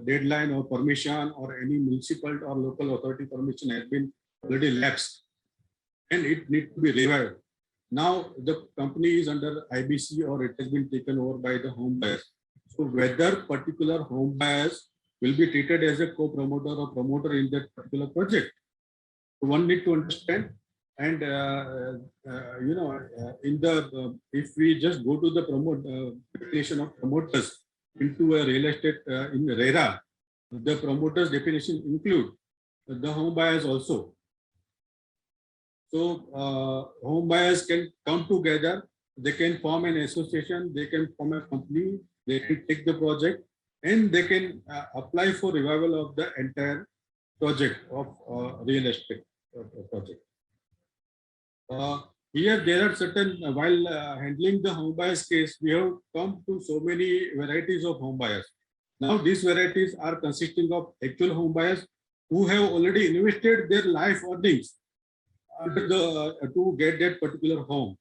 deadline or permission or any municipal or local authority permission has been already lapsed and it needs to be revived. Now the company is under IBC or it has been taken over by the home buyers. So whether particular home buyers will be treated as a co-promoter or promoter in that particular project, one need to understand. And if we just go to the definition of promoters into a real estate in RERA, the promoters definition include the home buyers also. So home buyers can come together, they can form an association, they can form a company, they can take the project, and they can apply for revival of the entire project of real estate project. Here there are certain, while handling the home buyers case, we have come to so many varieties of home buyers. Now these varieties are consisting of actual home buyers who have already invested their life earnings to get that particular home.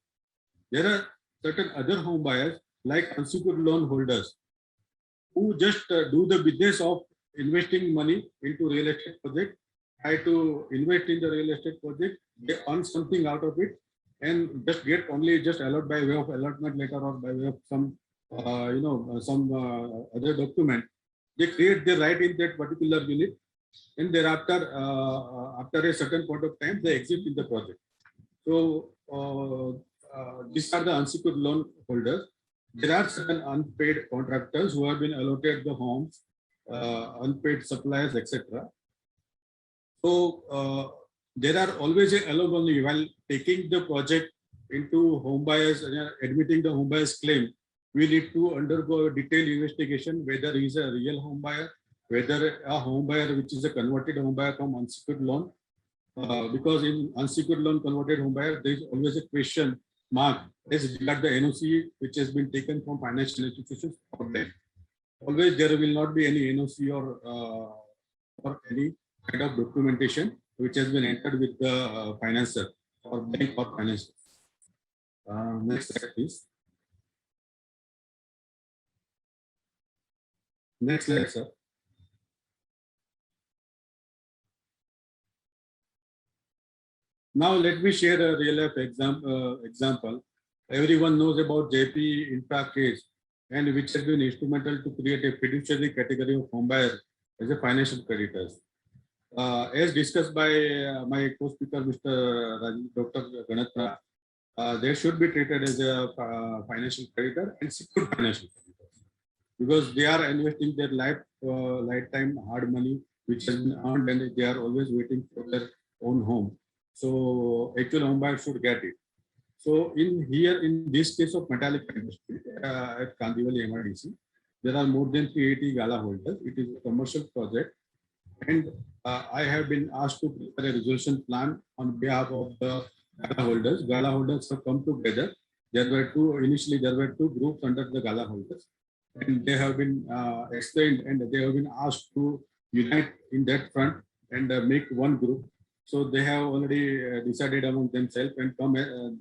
There are certain other home buyers like unsecured loan holders who just do the business of investing money into real estate project, try to invest in the real estate project, they earn something out of it, and just get only just allowed by way of allotment letter or by way of some other document. They create the right in that particular unit, and thereafter, after a certain point of time, they exit in the project. So these are the unsecured loan holders. There are certain unpaid contractors who have been allotted the homes, unpaid suppliers, etc. So there are always a alimony while taking the project into home buyers and admitting the home buyer's claim. We need to undergo a detailed investigation whether he is a real home buyer, whether a home buyer which is a converted home buyer from unsecured loan. Because in unsecured loan converted home buyer, there is always a question mark as regard the NOC which has been taken from financial institutions for them. Always there will not be any NOC or any kind of documentation which has been entered with the financer or bank or finance. Next slide, please. Next slide, sir. Now let me share a real life example. Everyone knows about JP Infra case, and which has been instrumental to create a fiduciary category of home buyer as a financial creditors. As discussed by my co-speaker, Dr. Ganatra, they should be treated as a financial creditor and secured financial creditors, because they are investing their lifetime hard money, which has been earned, and they are always waiting for their own home. So actual home buyer should get it. So in this case of metallic industry at Kandivali MIDC, there are more than 380 gala holders. It is a commercial project, and I have been asked to prepare a resolution plan on behalf of the gala holders. Gala holders have come together. Initially there were two groups under the gala holders, and they have been explained, and they have been asked to unite in that front and make one group. So they have already decided among themselves and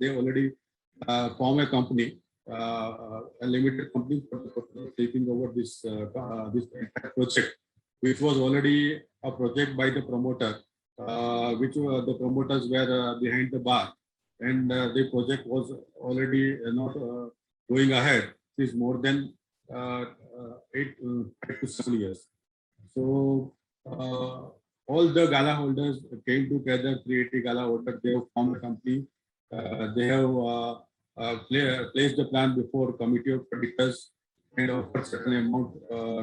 they already form a company, a limited company for taking over this project, which was already a project by the promoter, which the promoters were behind the bar, and the project was already not going ahead. It is more than 8 to 7 years. So all the gala holders came together, created gala holders. They have formed a company. They have placed the plan before committee of creditors and offered certain amount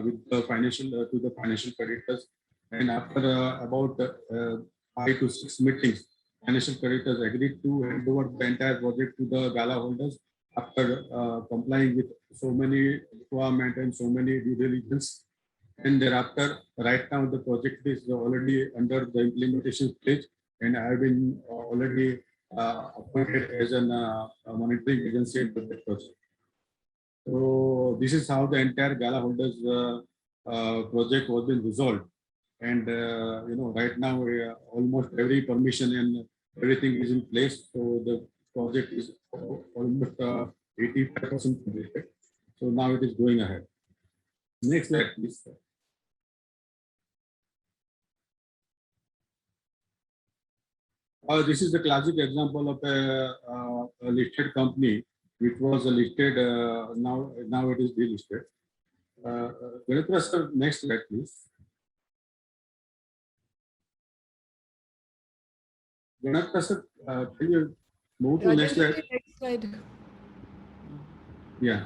with the financial to the financial creditors. And after about 5 to 6 meetings, financial creditors agreed to hand over the entire project to the gala holders after complying with so many requirements and so many due diligence. And thereafter, right now the project is already under the implementation stage, and I have been already appointed as a monitoring agency for the project. So this is how the entire gala holders project was been resolved, and right now almost every permission and everything is in place. So the project is almost 85% completed. So now it is going ahead. Next slide, please. This is the classic example of a listed company, which was listed. Now it is delisted. Ganatra sir, next slide, please. Ganatra sir, can you move to next slide? Next slide. Yeah.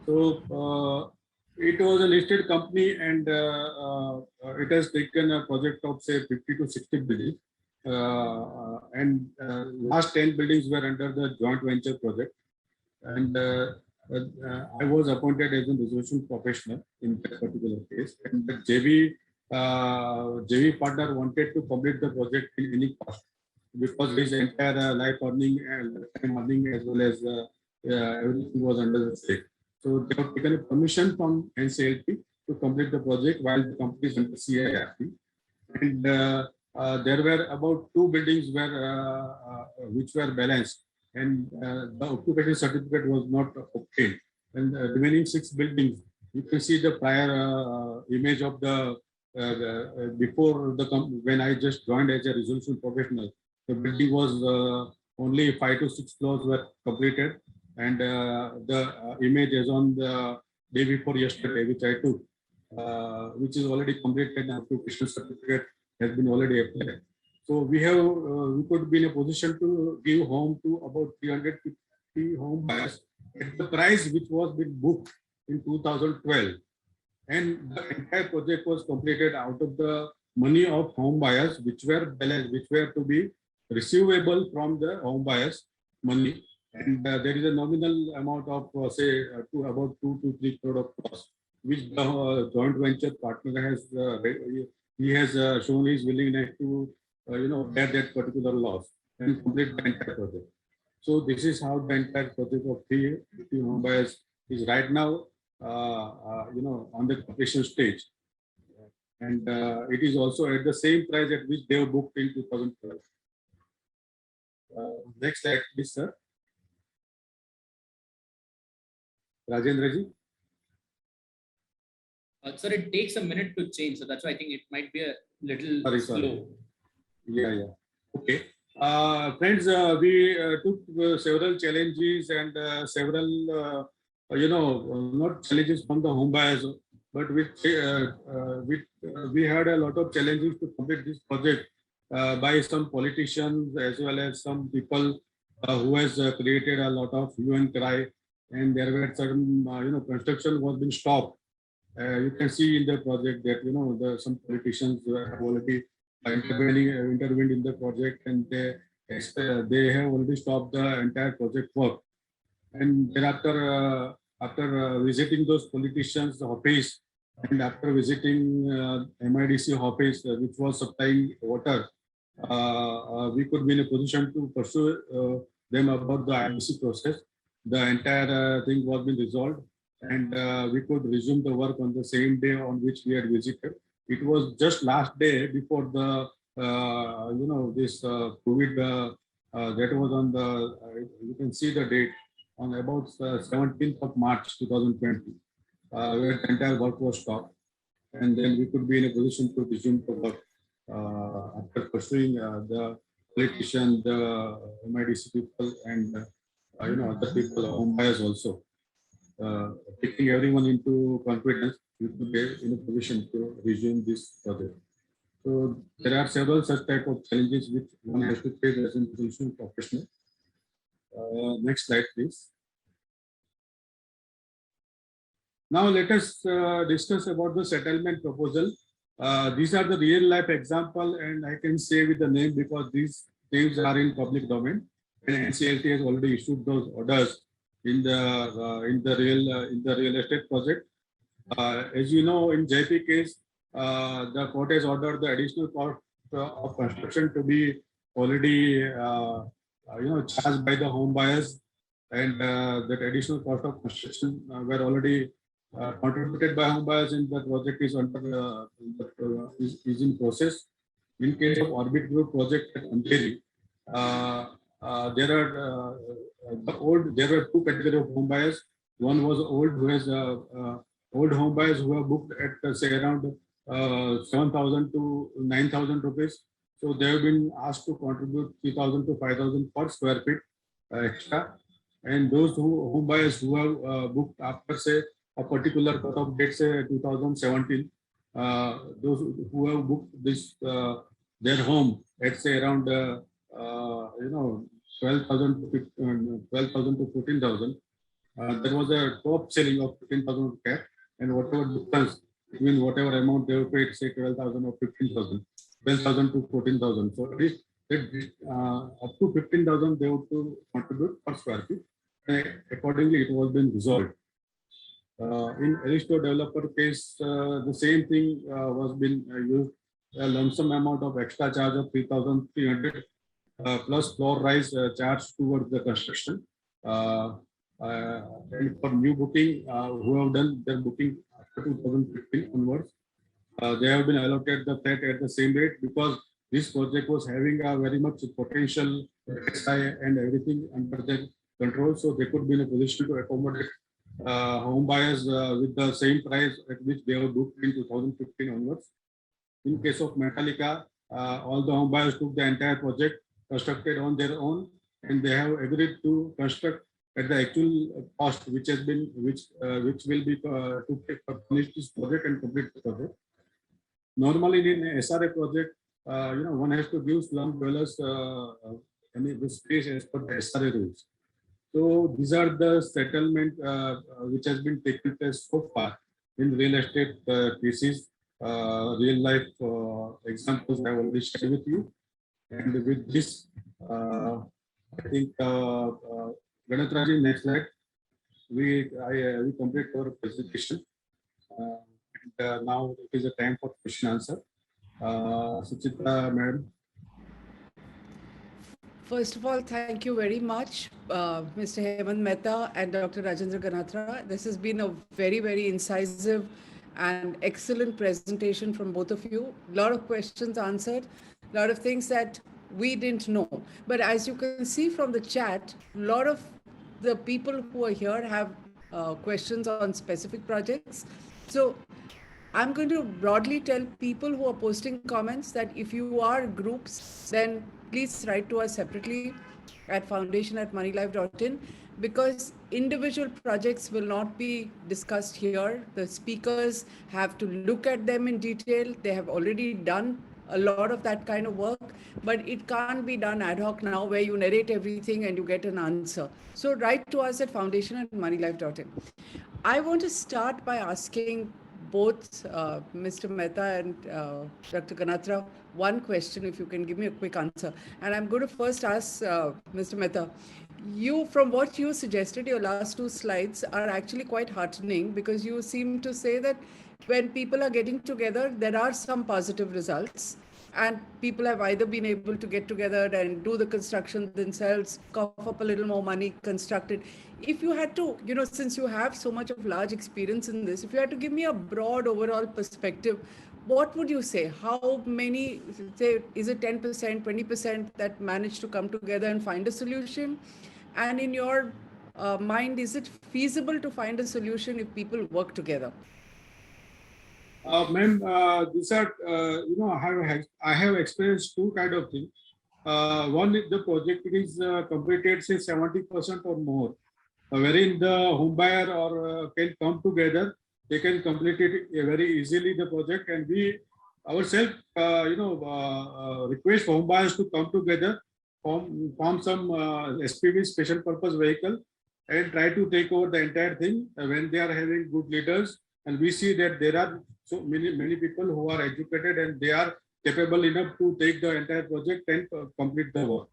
So it was a listed company, and it has taken a project of say 50 to 60 buildings. And last 10 buildings were under the joint venture project, and I was appointed as a resolution professional in that particular case. And the JV partner wanted to complete the project in any cost, because his entire life earning as well as everything was under the stake. So they have taken a permission from NCLT to complete the project while the company is under CIRP. And there were about 2 buildings which were balanced, and the occupation certificate was not obtained. And the remaining 6 buildings, you can see the prior image of the before when I just joined as a resolution professional. The building was only 5 to 6 floors were completed, and the image is on the day before yesterday, which I took, which is already completed. Now occupation certificate has been already applied. So we could be in a position to give home to about 350 home buyers at the price which was been booked in 2012. And the entire project was completed out of the money of home buyers, which were balanced, which were to be receivable from the home buyers' money. And there is a nominal amount of say about 2 to 3 crore of cost, which the joint venture partner has he has shown his willingness to bear that particular loss and complete the entire project. So this is how the entire project of 350 home buyers is right now on the completion stage, and it is also at the same price at which they were booked in 2012. Next slide, please, sir. Rajendra ji. Sir, it takes a minute to change, so that's why I think it might be a little Sorry. slow. Yeah. Okay. Friends, we took several challenges and several, not challenges from the home buyers, but we had a lot of challenges to complete this project by some politicians as well as some people who has created a lot of hue and cry, and there were certain, construction was being stopped. You can see in the project that some politicians have already intervened in the project, and they have already stopped the entire project work. And thereafter, after visiting those politicians' office, and after visiting MIDC office, which was supplying water, we could be in a position to pursue them about the IBC process. The entire thing was being resolved, and we could resume the work on the same day on which we had visited. It was just last day before the this COVID that was on the you can see the date on about 17th of March 2020, where the entire work was stopped, and then we could be in a position to resume the work after pursuing the politician, the MIDC people, and other people, home buyers also. Taking everyone into confidence, we could be in a position to resume this project. So there are several such type of challenges which one has to face as an institutional professional. Next slide, please. Now let us discuss about the settlement proposal. These are the real life example, and I can say with the name because these names are in public domain, and NCLT has already issued those orders in the real estate project. As you know, in JP case, the court has ordered the additional cost of construction to be already charged by the home buyers, and that additional cost of construction were already contributed by home buyers, and the project is under is in process. In case of Orbit Group project at Andheri, there were two categories of home buyers. One was old, who has old home buyers who are booked at say around 7,000 to 9,000 rupees. So they have been asked to contribute 3,000 to 5,000 per square feet extra. And those home buyers who have booked after say a particular cut-off date, say 2017, those who have booked this their home at say around 12,000 to 14,000. There was a top selling of 15,000 cap, and whatever difference between whatever amount they have paid, say 12,000 or 15,000, 12,000 to 14,000. So at least up to 15,000 they would to contribute per square feet. Accordingly, it was been resolved. In Aristo developer case, the same thing was been used, a lump sum amount of extra charge of 3,300 plus floor rise charge towards the construction. And for new booking, who have done their booking after 2015 onwards, they have been allocated the flat at the same rate because this project was having a very much potential and everything under their control, so they could be in a position to accommodate home buyers with the same price at which they were booked in 2015 onwards. In case of Metallica, all the home buyers took the entire project, constructed on their own, and they have agreed to construct at the actual cost which has been which will be to finish this project and complete the project. Normally in SRA project, one has to give slum dwellers this space as per the SRA rules. So these are the settlement which has been taken place so far in real estate cases. Real life examples I have already shared with you, and with this, I think Ganatraji, next slide. We complete our presentation, and now it is a time for question answer. Suchitra, madam. First of all, thank you very much, Mr. Hemant Mehta and Dr. Rajendra Ganatra. This has been a very, very incisive and excellent presentation from both of you. A lot of questions answered, a lot of things that we didn't know. But as you can see from the chat, a lot of the people who are here have questions on specific projects. So I'm going to broadly tell people who are posting comments that if you are groups, then please write to us separately at foundation@moneylife.in, because individual projects will not be discussed here. The speakers have to look at them in detail. They have already done a lot of that kind of work, but it can't be done ad hoc now where you narrate everything and you get an answer. So write to us at foundation@moneylife.in. I want to start by asking both Mr. Mehta and Dr. Ganatra one question, if you can give me a quick answer. And I'm going to first ask Mr. Mehta, from what you suggested, your last two slides are actually quite heartening, because you seem to say that when people are getting together, there are some positive results. And people have either been able to get together and do the construction themselves, cough up a little more money, construct it. If you had to, since you have so much of large experience in this, if you had to give me a broad overall perspective, what would you say? How many, say, is it 10%, 20% that managed to come together and find a solution? And in your mind, is it feasible to find a solution if people work together? Ma'am, these are, I have experienced two kind of things. One is the project is completed, say 70% or more, wherein the home buyer or can come together. They can complete it very easily, the project, and we ourselves, request home buyers to come together, form some SPV, special purpose vehicle, and try to take over the entire thing when they are having good leaders. And we see that there are so many people who are educated and they are capable enough to take the entire project and complete the work.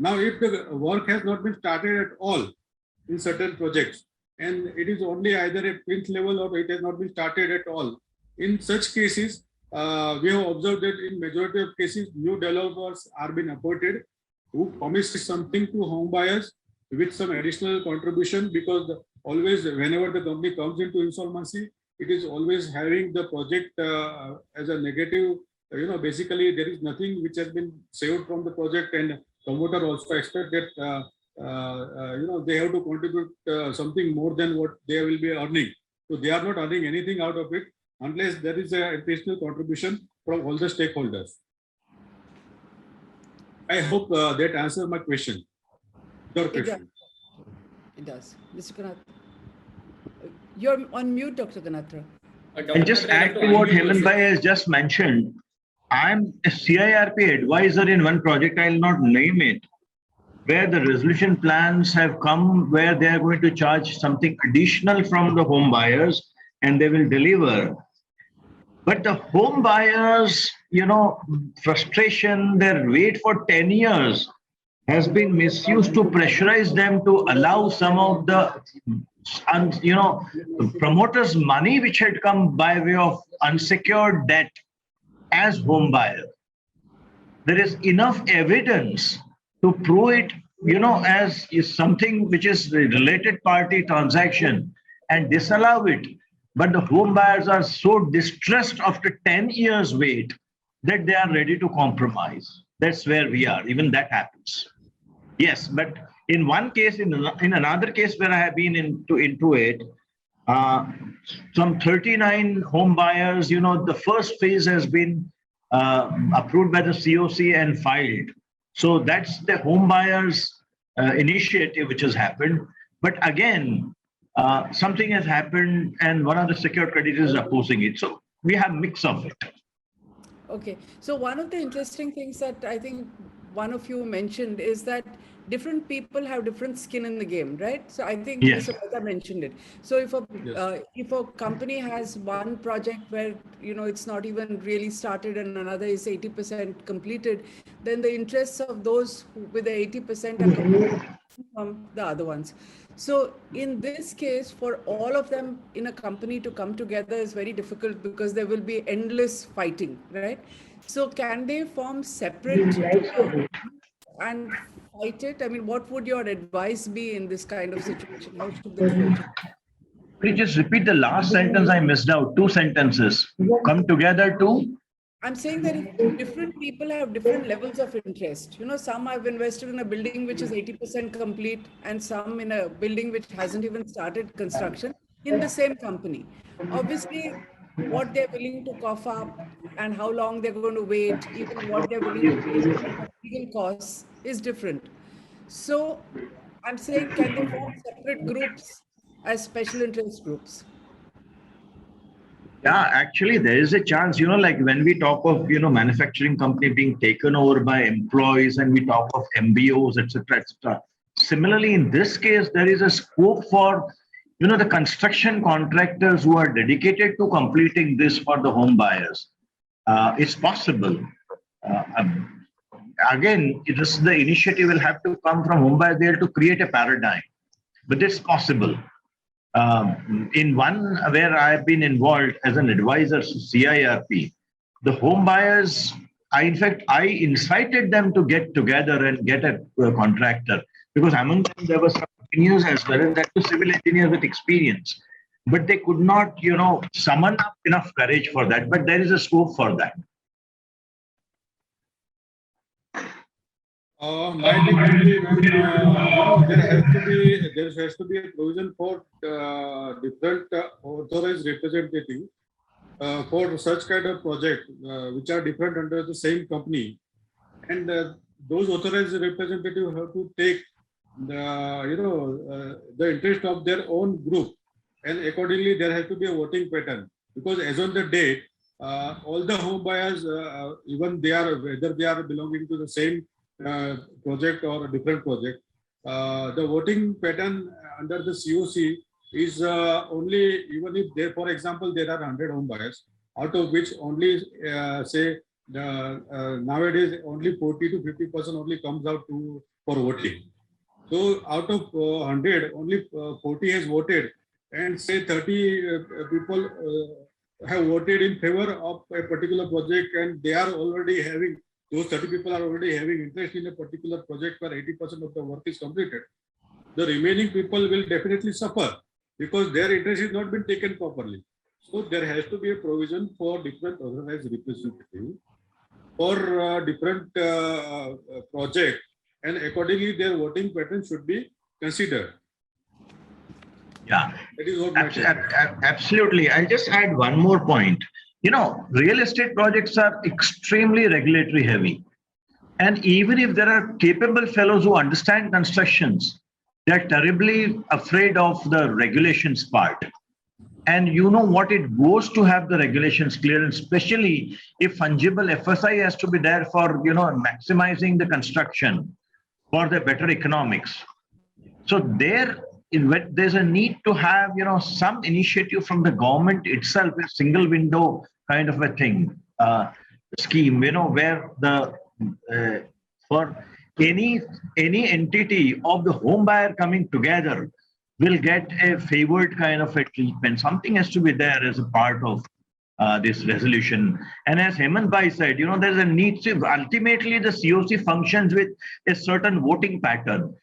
Now, if the work has not been started at all in certain projects, and it is only either at plinth level or it has not been started at all, in such cases, we have observed that in majority of cases, new developers are being appointed who promise something to home buyers with some additional contribution, because always whenever the company comes into insolvency, it is always having the project as a negative. Basically there is nothing which has been saved from the project, and promoter also expect that they have to contribute something more than what they will be earning. So they are not earning anything out of it unless there is a additional contribution from all the stakeholders. I hope that answers my question. Your question. It does. Mr. Ganatra. You're on mute, Dr. Ganatra. And just add to what Hemant Bhai has just mentioned, I'm a CIRP advisor in one project, I'll not name it, where the resolution plans have come where they are going to charge something additional from the home buyers and they will deliver. But the home buyers, frustration, their wait for 10 years has been misused to pressurize them to allow some of the, promoters' money which had come by way of unsecured debt as home buyer. There is enough evidence to prove it, as is something which is the related party transaction and disallow it. But the home buyers are so distressed after 10 years wait that they are ready to compromise. That's where we are. Even that happens. Yes, but in one case, in another case where I have been into it, some 39 home buyers, the first phase has been approved by the COC and filed. So that's the home buyers initiative which has happened. But again, something has happened and one of the secured creditors is opposing it. So we have mix of it. Okay. So one of the interesting things that I think one of you mentioned is that different people have different skin in the game, right? So I think Yes. Mr. Mehta mentioned it. So if a company has one project where it's not even really started and another is 80% completed, then the interests of those with the 80% are completely from the other ones. So in this case, for all of them in a company to come together is very difficult because there will be endless fighting, right? So can they form separate and fight it? I mean, what would your advice be in this kind of situation? How should they approach it? Could you just repeat the last sentence? I missed out. Two sentences. Come together to? I'm saying that if different people have different levels of interest, some have invested in a building which is 80% complete and some in a building which hasn't even started construction in the same company. Obviously, what they're willing to cough up and how long they're going to wait, even what they're willing to pay in terms of legal costs is different. So I'm saying, can they form separate groups as special interest groups? Yeah, actually, there is a chance, like when we talk of, manufacturing company being taken over by employees and we talk of MBOs, etc., etc. Similarly, in this case, there is a scope for, the construction contractors who are dedicated to completing this for the home buyers. It's possible. Again, it is the initiative will have to come from home buyers there to create a paradigm, but it's possible. In one where I've been involved as an advisor to CIRP, the home buyers, in fact, I incited them to get together and get a contractor because among them there were some engineers as well, and that was civil engineers with experience. But they could not, summon up enough courage for that. But there is a scope for that. My take would be when there has to be a provision for different authorized representative for such kind of project which are different under the same company, and those authorized representatives have to take the interest of their own group, and accordingly there has to be a voting pattern, because as on the date all the home buyers, even whether they are belonging to the same project or a different project, the voting pattern under the COC is only, even if there, for example, there are 100 home buyers, out of which only nowadays only 40 to 50% only comes out for voting. So out of 100, only 40 has voted, and say 30 people have voted in favor of a particular project, and they are already having, those 30 people are already having interest in a particular project where 80% of the work is completed. The remaining people will definitely suffer because their interest has not been taken properly. So there has to be a provision for different authorized representatives for different projects, and accordingly their voting pattern should be considered. Yeah, that is what absolutely. I'll just add one more point. Real estate projects are extremely regulatory heavy. And even if there are capable fellows who understand constructions, they're terribly afraid of the regulations part. And you know what it goes to have the regulations clear, and especially if fungible FSI has to be there for, maximizing the construction for the better economics. So there's a need to have, some initiative from the government itself, a single window kind of a thing, scheme, where for any entity of the home buyer coming together will get a favored kind of a treatment. Something has to be there as a part of this resolution. And as Hemant Bhai said, there's a need to, ultimately the COC functions with a certain voting pattern.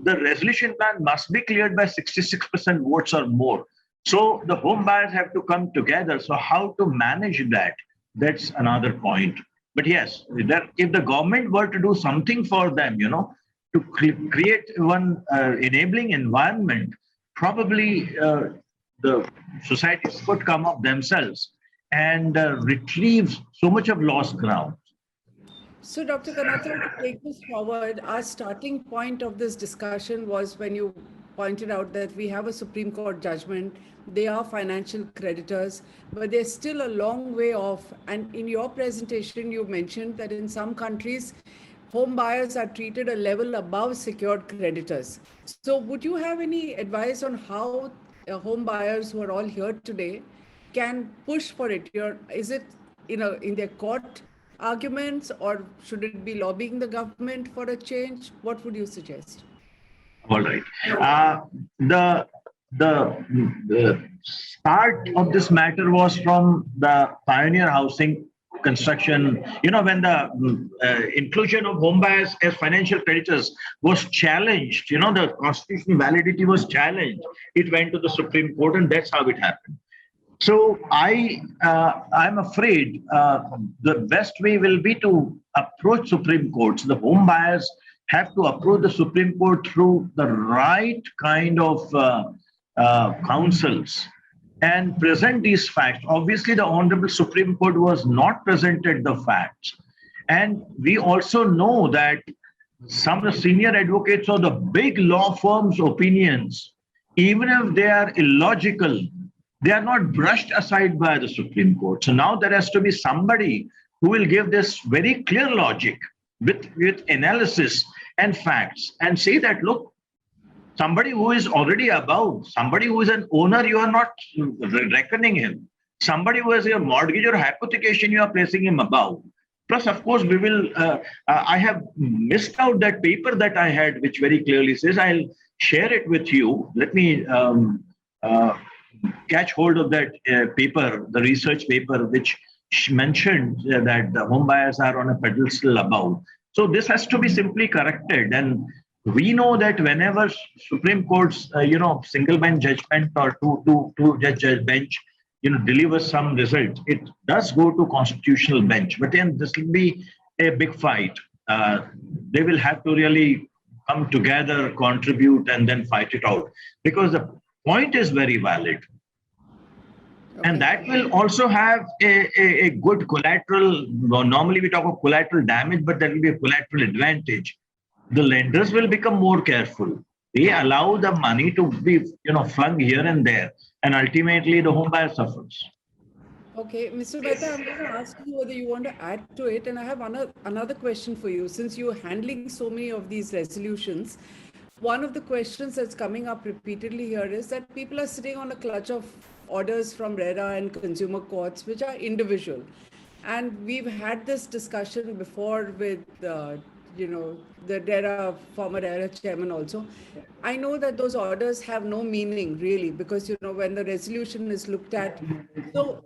The resolution plan must be cleared by 66% votes or more. So the home buyers have to come together. So how to manage that? That's another point. But yes, if the government were to do something for them, to create one enabling environment, probably the societies could come up themselves and retrieve so much of lost ground. So, Dr. Ganatra, to take this forward, our starting point of this discussion was when you pointed out that we have a Supreme Court judgment, they are financial creditors, but they're still a long way off. And in your presentation, you mentioned that in some countries, home buyers are treated a level above secured creditors. So would you have any advice on how home buyers who are all here today can push for it? Is it in their court arguments, or should it be lobbying the government for a change? What would you suggest? All right. The start of this matter was from the pioneer housing construction. When the inclusion of home buyers as financial creditors was challenged, the constitutional validity was challenged. It went to the Supreme Court, and that's how it happened. So I'm afraid the best way will be to approach Supreme Court. So the home buyers have to approach the Supreme Court through the right kind of counsels and present these facts. Obviously, the Honorable Supreme Court was not presented the facts. And we also know that some of the senior advocates of the big law firms' opinions, even if they are illogical, they are not brushed aside by the Supreme Court. So now there has to be somebody who will give this very clear logic with analysis and facts and say that, look, somebody who is already above, somebody who is an owner, you are not reckoning him. Somebody who has a mortgage or hypothecation, you are placing him above. Plus, of course, we will, I have missed out that paper that I had, which very clearly says, I'll share it with you. Let me catch hold of that paper, the research paper, which mentioned that the home buyers are on a pedestal above. So this has to be simply corrected. And we know that whenever Supreme Court's, single bench judgment or two judge bench, delivers some result, it does go to constitutional bench. But then this will be a big fight. They will have to really come together, contribute, and then fight it out. Because the point is very valid. Okay. And that will also have a good collateral. Normally we talk of collateral damage, but there will be a collateral advantage. The lenders will become more careful. They allow the money to be, flung here and there, and ultimately the home buyer suffers. Okay, Mr. Mehta, I'm going to ask you whether you want to add to it, and I have another question for you. Since you're handling so many of these resolutions, one of the questions that's coming up repeatedly here is that people are sitting on a clutch of orders from RERA and consumer courts, which are individual. And we've had this discussion before with, the RERA, former RERA chairman also. I know that those orders have no meaning really, because, when the resolution is looked at. So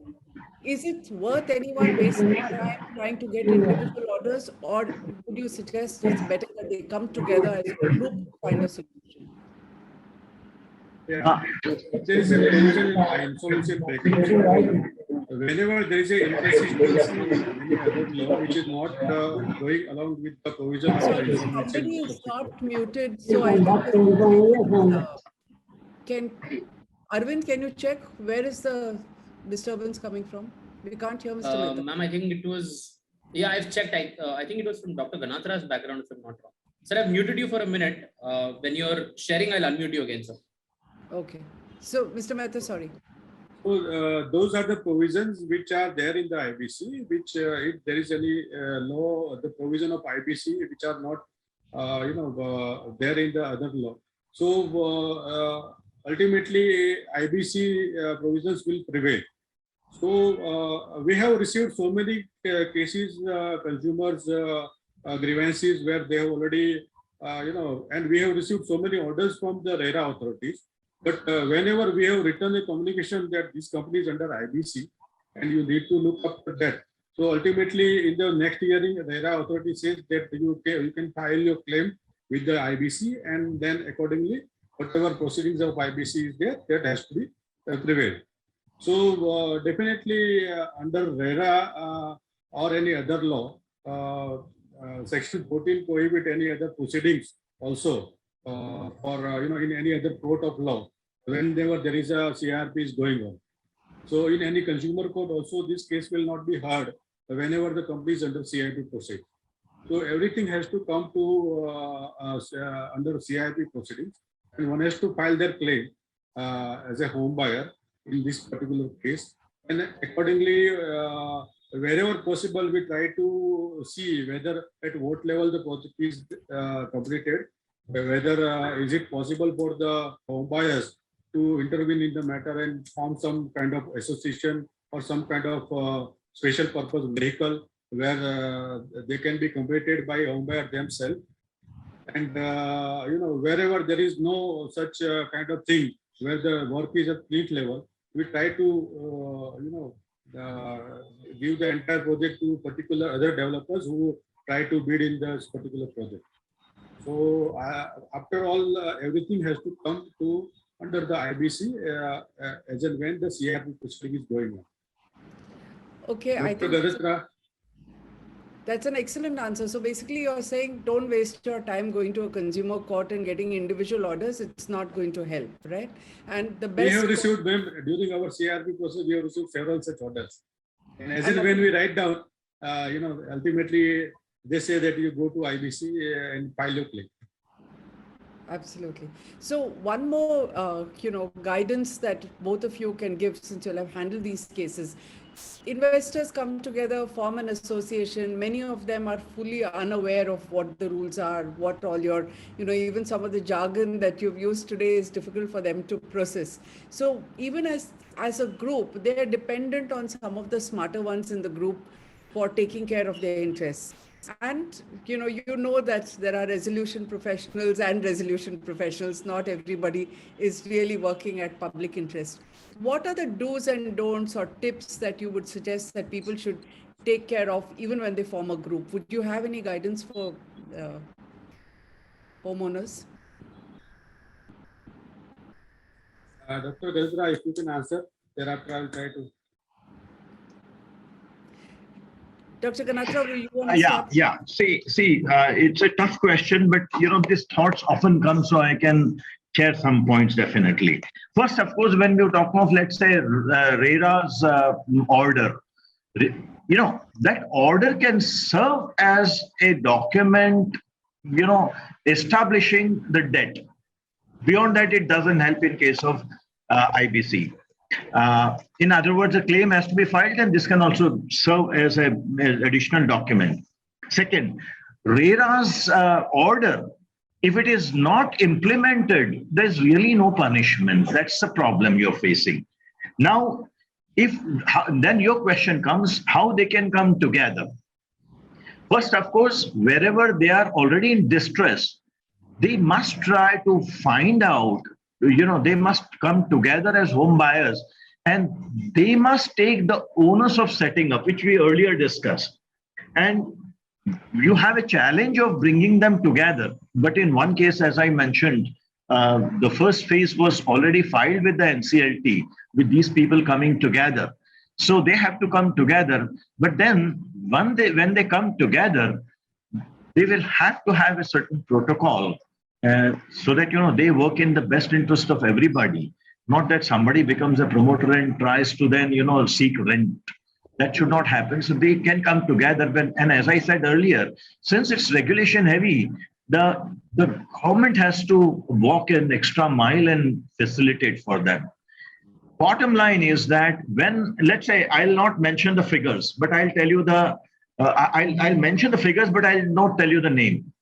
is it worth anyone wasting time trying to get individual orders, or would you suggest it's better that they come together as a group to find a solution? Yeah. There is a potential insolvency breakage. Whenever there is a inconsistency in any other law which is not going along with the provision of the insolvency. Somebody is not muted, so I think Arvind, can you check where is the disturbance coming from? We can't hear Mr. Mehta. Ma'am, I think it was, I've checked. I think it was from Dr. Ganatra's background, if I'm not wrong. Sir, I've muted you for a minute. When you're sharing, I'll unmute you again, sir. Okay. So, Mr. Mehta, sorry. So, those are the provisions which are there in the IBC, which if there is any law, the provision of IBC, which are not, there in the other law. So, ultimately, IBC provisions will prevail. So, we have received so many cases, consumers' grievances where they have already, and we have received so many orders from the RERA authorities. But whenever we have written a communication that this company is under IBC and you need to look up to that. So ultimately in the next hearing, the RERA authority says that you can file your claim with the IBC, and then accordingly, whatever proceedings of IBC is there, that has to be prevailed. So definitely under RERA or any other law, Section 14 prohibit any other proceedings also. Or in any other court of law, whenever there is a CRP is going on. So in any consumer court also, this case will not be heard whenever the company is under CIP proceedings. So everything has to come to under CIP proceedings, and one has to file their claim as a home buyer in this particular case. And accordingly, wherever possible, we try to see whether at what level the project is completed. Whether is it possible for the home buyers to intervene in the matter and form some kind of association or some kind of special purpose vehicle where they can be completed by home buyer themselves. And wherever there is no such kind of thing where the work is at fleet level, we try to give the entire project to particular other developers who try to bid in this particular project. So after all, everything has to come to under the IBC as and when the CRP proceeding is going on. Okay, I Dr. think Ganatra, that's an excellent answer. So basically you're saying don't waste your time going to a consumer court and getting individual orders. It's not going to help, right? And the we best... have received them during our CRP process, we have received several such orders. And as and And- when we write down, ultimately they say that you go to IBC and file your claim. Absolutely. So one more, guidance that both of you can give since you'll have handled these cases. Investors come together, form an association. Many of them are fully unaware of what the rules are, what all your, even some of the jargon that you've used today is difficult for them to process. So even as a group, they are dependent on some of the smarter ones in the group for taking care of their interests. And you know that there are resolution professionals and resolution professionals. Not everybody is really working at public interest. What are the do's and don'ts or tips that you would suggest that people should take care of even when they form a group? Would you have any guidance for homeowners? Dr. Ganatra, if you can answer, thereafter I will try to. Dr. Ganatra, will you want to start? Yeah. See, it's a tough question, but these thoughts often come, so I can share some points definitely. First, of course, when we talk of, let's say, RERA's order, that order can serve as a document, establishing the debt. Beyond that, it doesn't help in case of IBC. In other words, a claim has to be filed, and this can also serve as an additional document. Second, RERA's order, if it is not implemented, there's really no punishment. That's the problem you're facing. Now, then your question comes, how they can come together. First, of course, wherever they are already in distress, they must try to find out, they must come together as home buyers, and they must take the onus of setting up, which we earlier discussed. And you have a challenge of bringing them together. But in one case, as I mentioned, the first phase was already filed with the NCLT, with these people coming together. So they have to come together. But then when they come together, they will have to have a certain protocol so that, they work in the best interest of everybody. Not that somebody becomes a promoter and tries to then, seek rent. That should not happen. So they can come together. And as I said earlier, since it's regulation heavy, the government has to walk an extra mile and facilitate for them. Bottom line is that when, let's say, I'll not mention the figures, but I'll tell you I'll mention the figures, but I'll not tell you the name.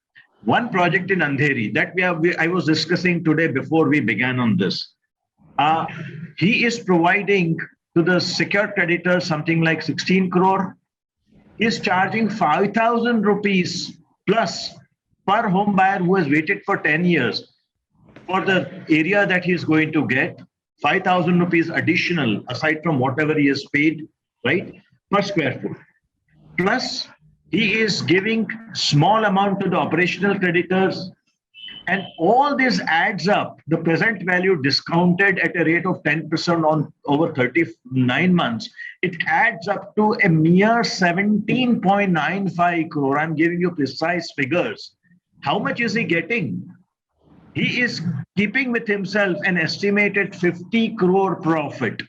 One project in Andheri that I was discussing today before we began on this. He is providing to the secured creditor something like 16 crore. He is charging 5,000 rupees plus per home buyer who has waited for 10 years for the area that he is going to get. 5,000 rupees additional aside from whatever he has paid, right, per square foot. Plus, he is giving small amount to the operational creditors. And all this adds up, the present value discounted at a rate of 10% on over 39 months, it adds up to a mere 17.95 crore. I'm giving you precise figures. How much is he getting? He is keeping with himself an estimated 50 crore profit.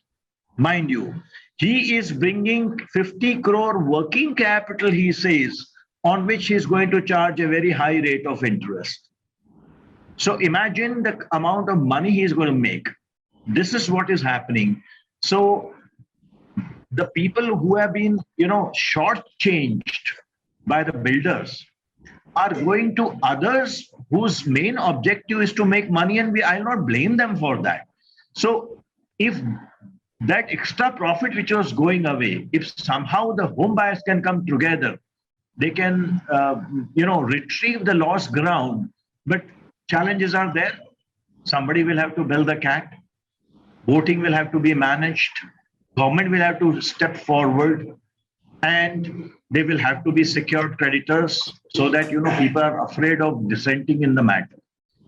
Mind you, he is bringing 50 crore working capital, he says, on which he is going to charge a very high rate of interest. So imagine the amount of money he is going to make. This is what is happening. So the people who have been, shortchanged by the builders are going to others whose main objective is to make money, and I'll not blame them for that. So if that extra profit which was going away, if somehow the home buyers can come together, they can, retrieve the lost ground. But challenges are there. Somebody will have to build the cat. Voting will have to be managed. Government will have to step forward, and they will have to be secured creditors so that, people are afraid of dissenting in the matter.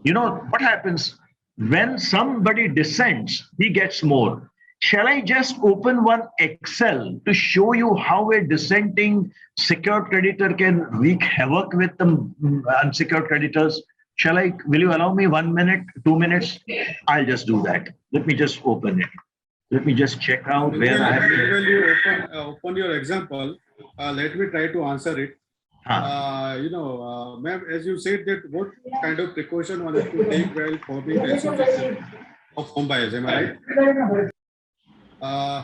What happens? when somebody dissents, he gets more. Shall I just open one Excel to show you how a dissenting secured creditor can wreak havoc with the unsecured creditors? Shall I? Will you allow me 1 minute, 2 minutes? I'll just do that. Let me just open it. Let me just check out where I have. When you open your example, let me try to answer it. Ma'am, as you said that what kind of precaution one has to take while forming the association of home buyers, am I right?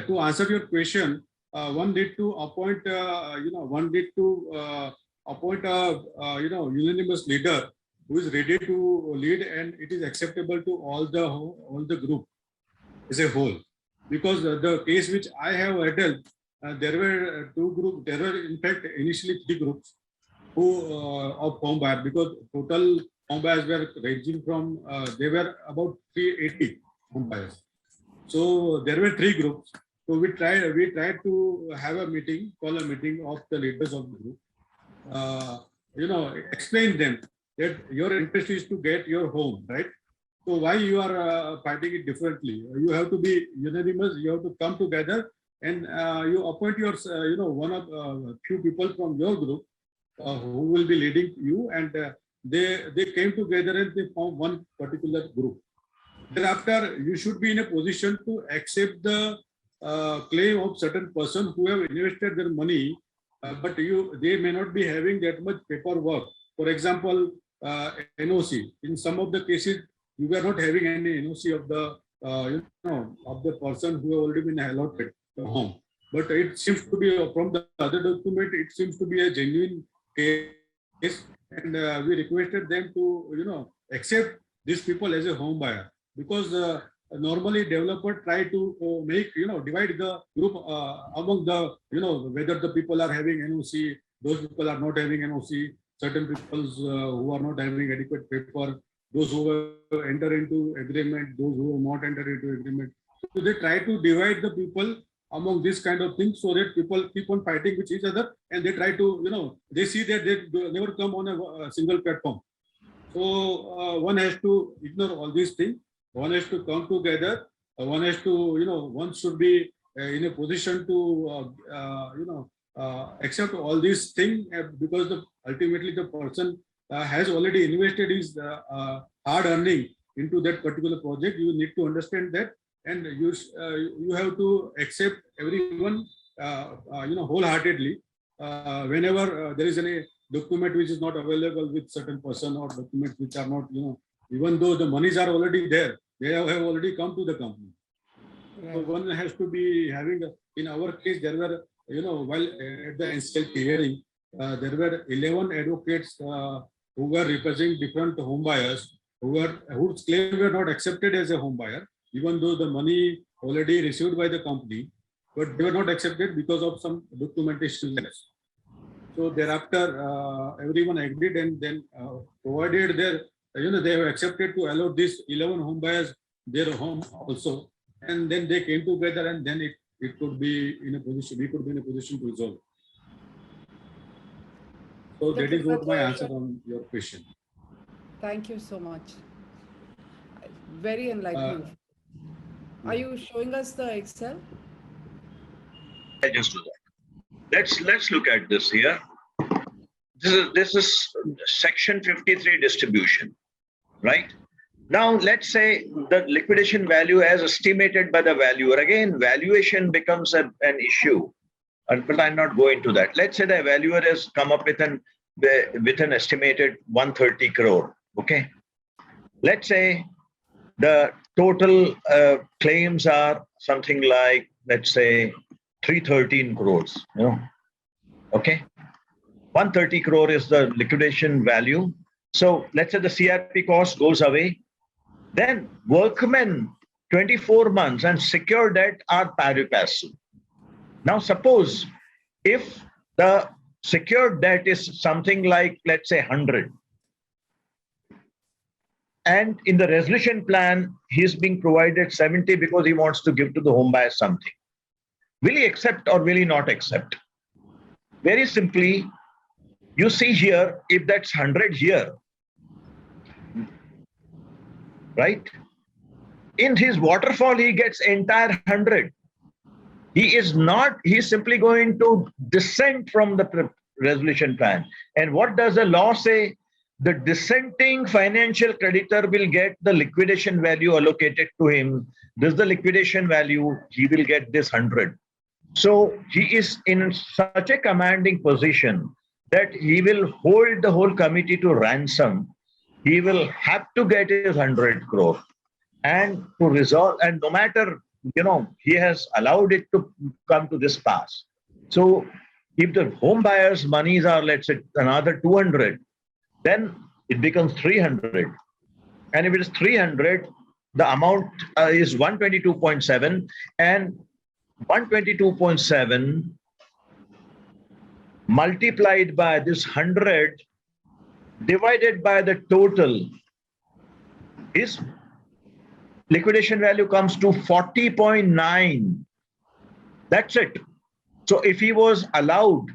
To answer your question, one need to appoint, appoint a, unanimous leader who is ready to lead, and it is acceptable to all the group as a whole. Because the case which I have handled, there were two groups. There were in fact initially 3 groups who of home buyers, because total home buyers were ranging from they were about 380 home buyers. So there were 3 groups. So we tried to have a meeting, call a meeting of the leaders of the group. Explain them that your interest is to get your home, right? So why you are fighting it differently? You have to be unanimous. You have to come together, and you appoint your, one of few people from your group who will be leading you, and they came together and they formed one particular group. Thereafter, you should be in a position to accept the claim of certain person who have invested their money, but they may not be having that much paperwork. For example, NOC. In some of the cases, you were not having any NOC of the of the person who have already been allotted the home. But it seems to be from the other document, it seems to be a genuine case, and we requested them to accept these people as a home buyer, because normally developer try to make divide the group among the whether the people are having NOC, those people are not having NOC, certain people who are not having adequate paper, those who have entered into agreement, those who have not entered into agreement. So they try to divide the people among this kind of things, so that people keep on fighting with each other, and they try to they see that they never come on a single platform. So one has to ignore all these things. One has to come together. One has to one should be in a position to accept all these things, because ultimately the person has already invested his hard earning into that particular project. You need to understand that, and you have to accept everyone wholeheartedly. Whenever there is any document which is not available with certain person, or documents which are not even though the monies are already there, they have already come to the company. Right. So one has to be having in our case, there were while at the NCLT hearing, there were 11 advocates who were representing different home buyers whose claim were not accepted as a home buyer, even though the money already received by the company, but they were not accepted because of some documentation. So thereafter, everyone agreed, and then provided their, they have accepted to allow these 11 home buyers their home also, and then they came together, and then it could be in a position, we could be in a position to resolve. So that is what my answer on your question. Thank you so much. Very enlightening. Are you showing us the Excel? I just do that. Let's look at this here. This is section 53 distribution, right? Now let's say the liquidation value as estimated by the valuer. Again, valuation becomes an issue, but I'm not going to that. Let's say the valuer has come up with an estimated 130 crore. Okay. Let's say the total claims are something like, let's say, 313 crores. Okay. 130 crore is the liquidation value. So let's say the CRP cost goes away. Then workmen 24 months and secure debt are pari passu. Now suppose if the secured debt is something like, let's say, 100, and in the resolution plan he's being provided 70 because he wants to give to the home buyer something. Will he accept or will he not accept? Very simply, you see here, if that's 100 here, right? In his waterfall, he gets entire 100. He is not, he's simply going to dissent from the resolution plan. And what does the law say? The dissenting financial creditor will get the liquidation value allocated to him. This is the liquidation value, he will get this 100. So he is in such a commanding position that he will hold the whole committee to ransom. He will have to get his 100 crore and to resolve, and no matter, he has allowed it to come to this pass. So if the home buyers' monies are, let's say, another 200, then it becomes 300. And if it is 300, the amount is 122.7, and 122.7 multiplied by this 100 divided by the total, his liquidation value comes to 40.9. That's it. So if he was allowed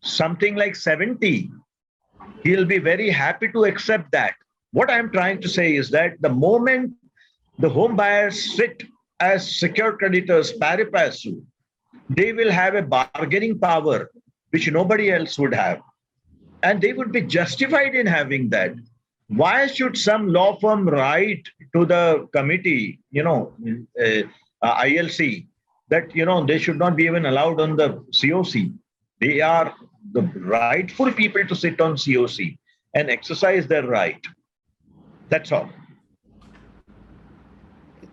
something like 70, he'll be very happy to accept that. What I'm trying to say is that the moment the home buyers sit as secured creditors pari passu, they will have a bargaining power which nobody else would have. And they would be justified in having that. Why should some law firm write to the committee, ILC, that, they should not be even allowed on the COC? They are the rightful people to sit on COC and exercise their right. That's all.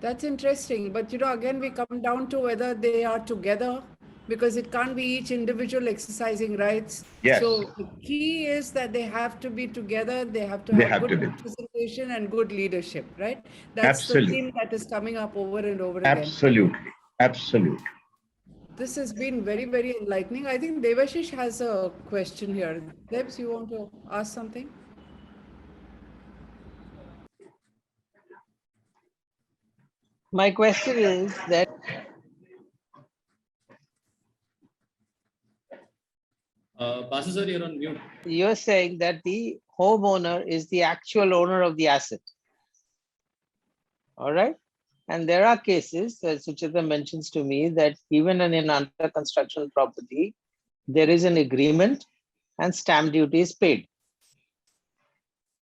That's interesting. But, again, we come down to whether they are together, because it can't be each individual exercising rights. Yes. So the key is that they have to be together. They have to They have have good to be. representation and good leadership, right? That's Absolutely. the theme that is coming up over and over again. Absolutely. Absolutely. This has been very, very enlightening. I think Devashish has a question here. Debs, you want to ask something? My question is that Basu sir, you're on mute. you're saying that the homeowner is the actual owner of the asset. All right. And there are cases, as Suchita mentions to me, that even in an under construction property, there is an agreement and stamp duty is paid.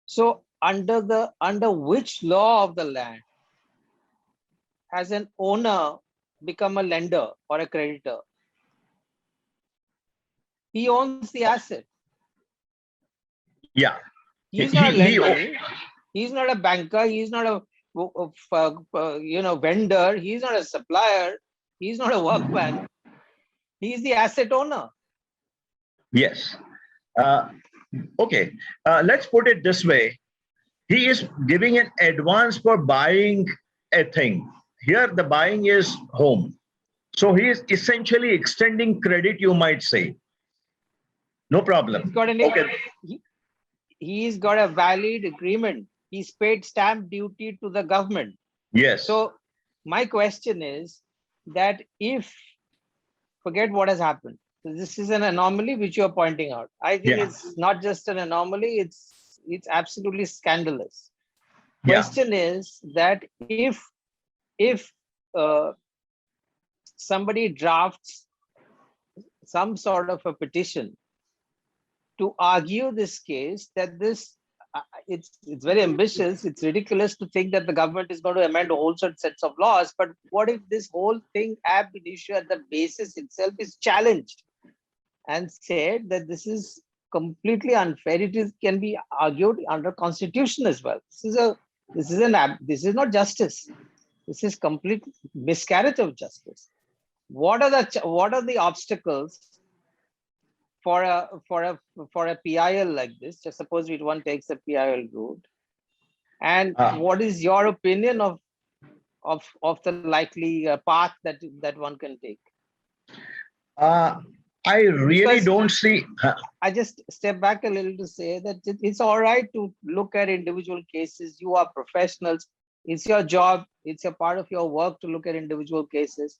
So under which law of the land has an owner become a lender or a creditor? He owns the asset. Yeah. He's not a He- lender. He's not a banker. He's not a vendor. He's not a supplier. He's not a workman. He's the asset owner. Yes. Okay. Let's put it this way. He is giving an advance for buying a thing. Here, the buying is home. So he is essentially extending credit, you might say. No problem. He's got he's got a valid agreement. He's paid stamp duty to the government. Yes. So my question is that if, forget what has happened, this is an anomaly which you're pointing out. I think Yeah. it's not just an anomaly, it's absolutely scandalous. Yeah. Question is that if somebody drafts some sort of a petition to argue this case, that this it's very ambitious, it's ridiculous to think that the government is going to amend a whole sets of laws, but what if this whole thing ab initio at the basis itself is challenged and said that this is completely unfair? It can be argued under constitution as well. This is not justice. This is complete miscarriage of justice. What are the obstacles for a PIL like this? Just suppose one takes a PIL route, and what is your opinion of the likely path that one can take? I really Because don't see. I just step back a little to say that it's all right to look at individual cases. You are professionals. It's your job. It's a part of your work to look at individual cases.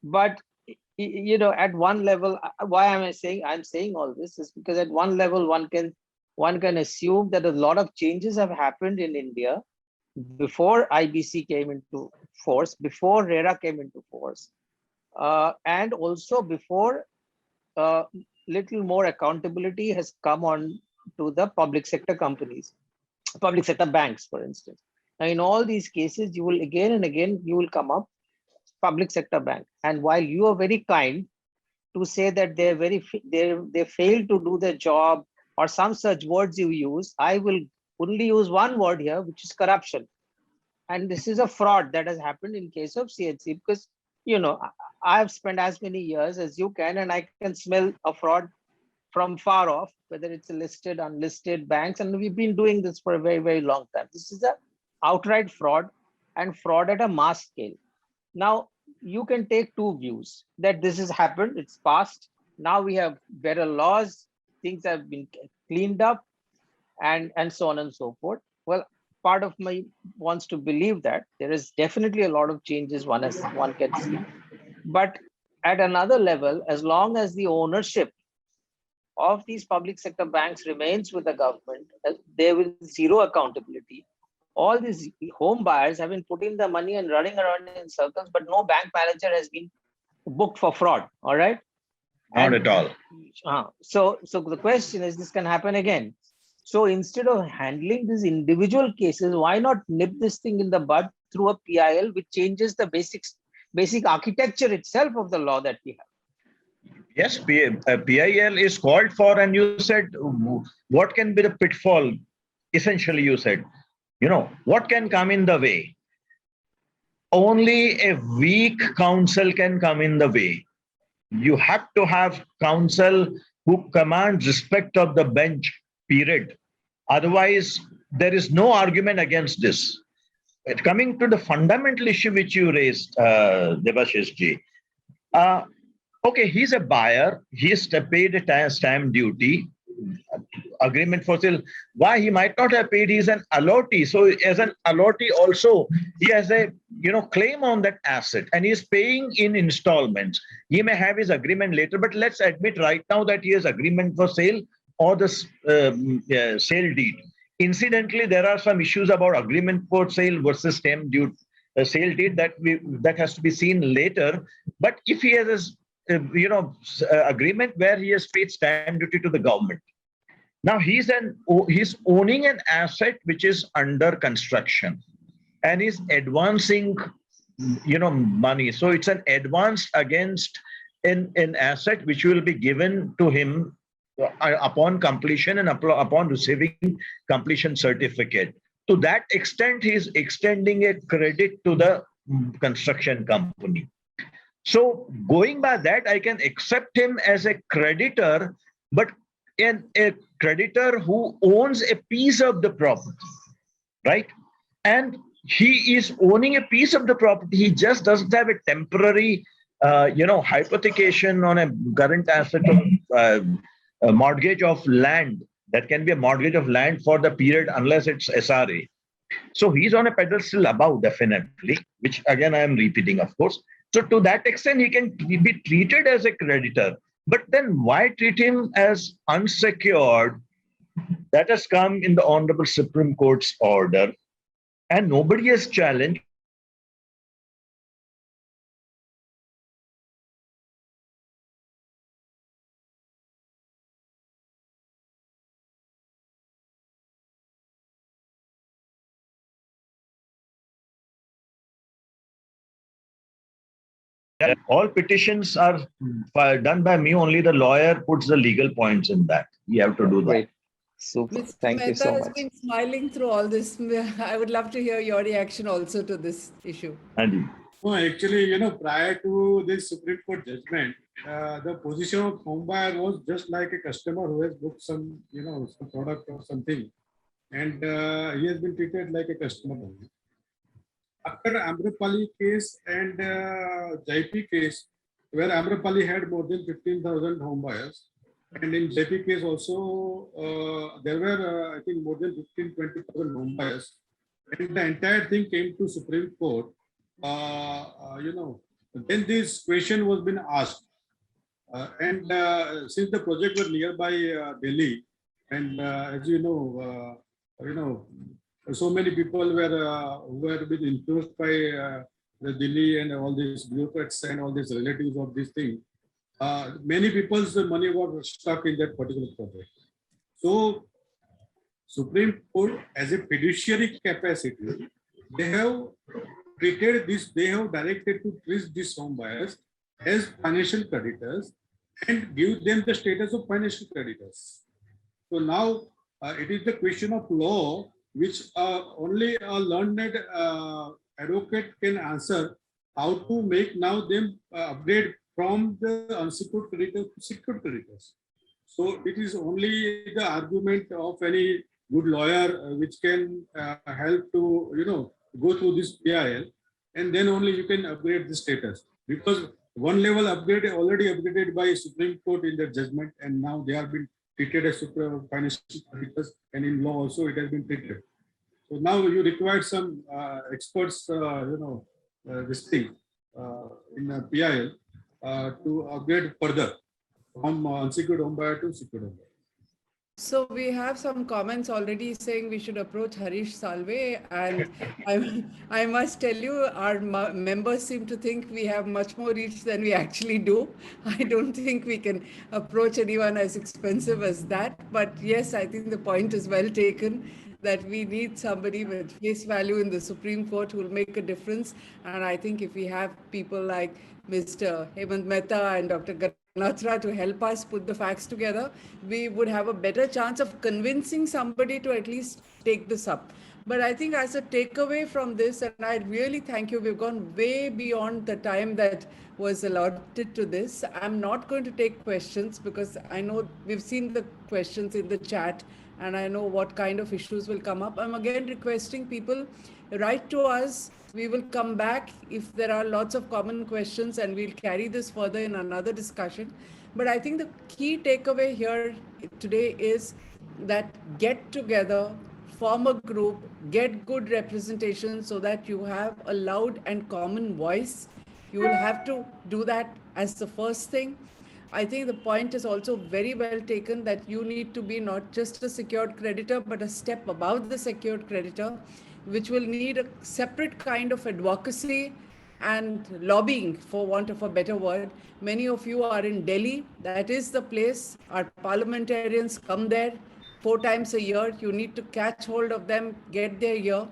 But at one level, why am I saying all this is because at one level one can assume that a lot of changes have happened in India before IBC came into force, before RERA came into force, and also before little more accountability has come on to the public sector companies, public sector banks, for instance. Now, in all these cases, you will again and again, you will come up public sector bank. And while you are very kind to say that they fail to do their job or some such words you use, I will only use one word here, which is corruption. And this is a fraud that has happened in case of CHC, because I've spent as many years as you can, and I can smell a fraud from far off, whether it's a listed, unlisted banks, and we've been doing this for a very, very long time. This is a outright fraud, and fraud at a mass scale. Now, you can take two views that this has happened, it's past. Now we have better laws, things have been cleaned up, and so on and so forth. Well, part of me wants to believe that there is definitely a lot of changes one can see. But at another level, as long as the ownership of these public sector banks remains with the government, there will be zero accountability. All these home buyers have been putting the money and running around in circles, but no bank manager has been booked for fraud. All right. Not at all. So the question is, this can happen again. So instead of handling these individual cases, why not nip this thing in the bud through a PIL, which changes the basic architecture itself of the law that we have? Yes, PIL is called for, and you said, what can be the pitfall? Essentially, you said, what can come in the way? Only a weak counsel can come in the way. You have to have counsel who commands respect of the bench, period. Otherwise, there is no argument against this. But coming to the fundamental issue which you raised, Debashish ji, okay, he's a buyer. He's paid a stamp duty, agreement for sale. Why he might not have paid? He's an allottee. So as an allottee also, he has a claim on that asset, and he's paying in installments. He may have his agreement later, but let's admit right now that he has agreement for sale or the sale deed. Incidentally, there are some issues about agreement for sale versus stamp duty, sale deed that has to be seen later. But if he has agreement where he has paid stamp duty to the government, now he's owning an asset which is under construction, and he's advancing money. So it's an advance against an asset which will be given to him upon completion and upon receiving completion certificate. To that extent, he's extending a credit to the construction company. So going by that, I can accept him as a creditor, but a creditor who owns a piece of the property, right? And he is owning a piece of the property. He just doesn't have a temporary, hypothecation on a current asset of a mortgage of land. That can be a mortgage of land for the period unless it's SRA. So he's on a pedestal above, definitely, which again I am repeating, of course. So to that extent, he can be treated as a creditor. But then why treat him as unsecured? That has come in the Honorable Supreme Court's order, and nobody has challenged. All petitions are done by me. Only the lawyer puts the legal points in that. You have to do that. Great. Super. Mr. Thank you Mehta so has much. been smiling through all this. I would love to hear your reaction also to this issue. Andy. No, actually, prior to this Supreme Court judgment, the position of home buyer was just like a customer who has booked some, some product or something, and he has been treated like a customer only. After Amrapali case and JP case, where Amrapali had more than 15,000 home buyers, and in JP case also, there were, I think, more than 20,000 home buyers, and the entire thing came to Supreme Court. Then this question was been asked, and since the project was nearby Delhi, and as so many people who were been influenced by the Delhi and all these bureaucrats and all these relatives of this thing. Many people's money were stuck in that particular project. So Supreme Court, as a fiduciary capacity, they have treated this, they have directed to treat these home buyers as financial creditors and give them the status of financial creditors. So now it is the question of law which only a learned advocate can answer, how to make now them upgrade from the unsecured creditors to secured creditors. So it is only the argument of any good lawyer which can help to go through this PIL, and then only you can upgrade the status, because one level upgrade already upgraded by Supreme Court in their judgment, and now they are being treated as financial creditors, and in law also it has been treated. So now you require some experts, this thing in a PIL to upgrade further from unsecured home buyer to secured home buyer. So we have some comments already saying we should approach Harish Salve, and I must tell you, our members seem to think we have much more reach than we actually do. I don't think we can approach anyone as expensive as that. But yes, I think the point is well taken, that we need somebody with face value in the Supreme Court who will make a difference. And I think if we have people like Mr. Hemant Mehta and Dr. Ganatra to help us put the facts together, we would have a better chance of convincing somebody to at least take this up. But I think as a takeaway from this, and I really thank you, we've gone way beyond the time that was allotted to this. I'm not going to take questions because I know we've seen the questions in the chat and I know what kind of issues will come up. I'm again requesting people write to us. We will come back if there are lots of common questions, and we'll carry this further in another discussion. But I think the key takeaway here today is that get together, form a group, get good representation so that you have a loud and common voice. You will have to do that as the first thing. I think the point is also very well taken that you need to be not just a secured creditor, but a step above the secured creditor, which will need a separate kind of advocacy and lobbying, for want of a better word. Many of you are in Delhi. That is the place. Our parliamentarians come there 4 times a year. You need to catch hold of them, get their ear,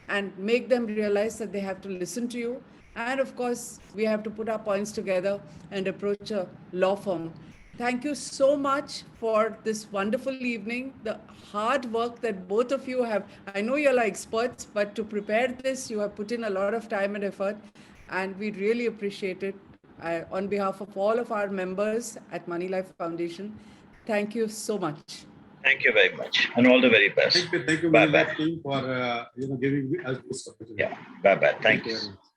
and make them realize that they have to listen to you. And of course, we have to put our points together and approach a law firm. Thank you so much for this wonderful evening. The hard work that both of you have, I know you're like experts, but to prepare this, you have put in a lot of time and effort, and we really appreciate it. On behalf of all of our members at Money Life Foundation, thank you so much. Thank you very much, and all the very best. Thank you, Bye-bye. Money Life team, for giving us this opportunity. Yeah, bye-bye. Thank you. Very much.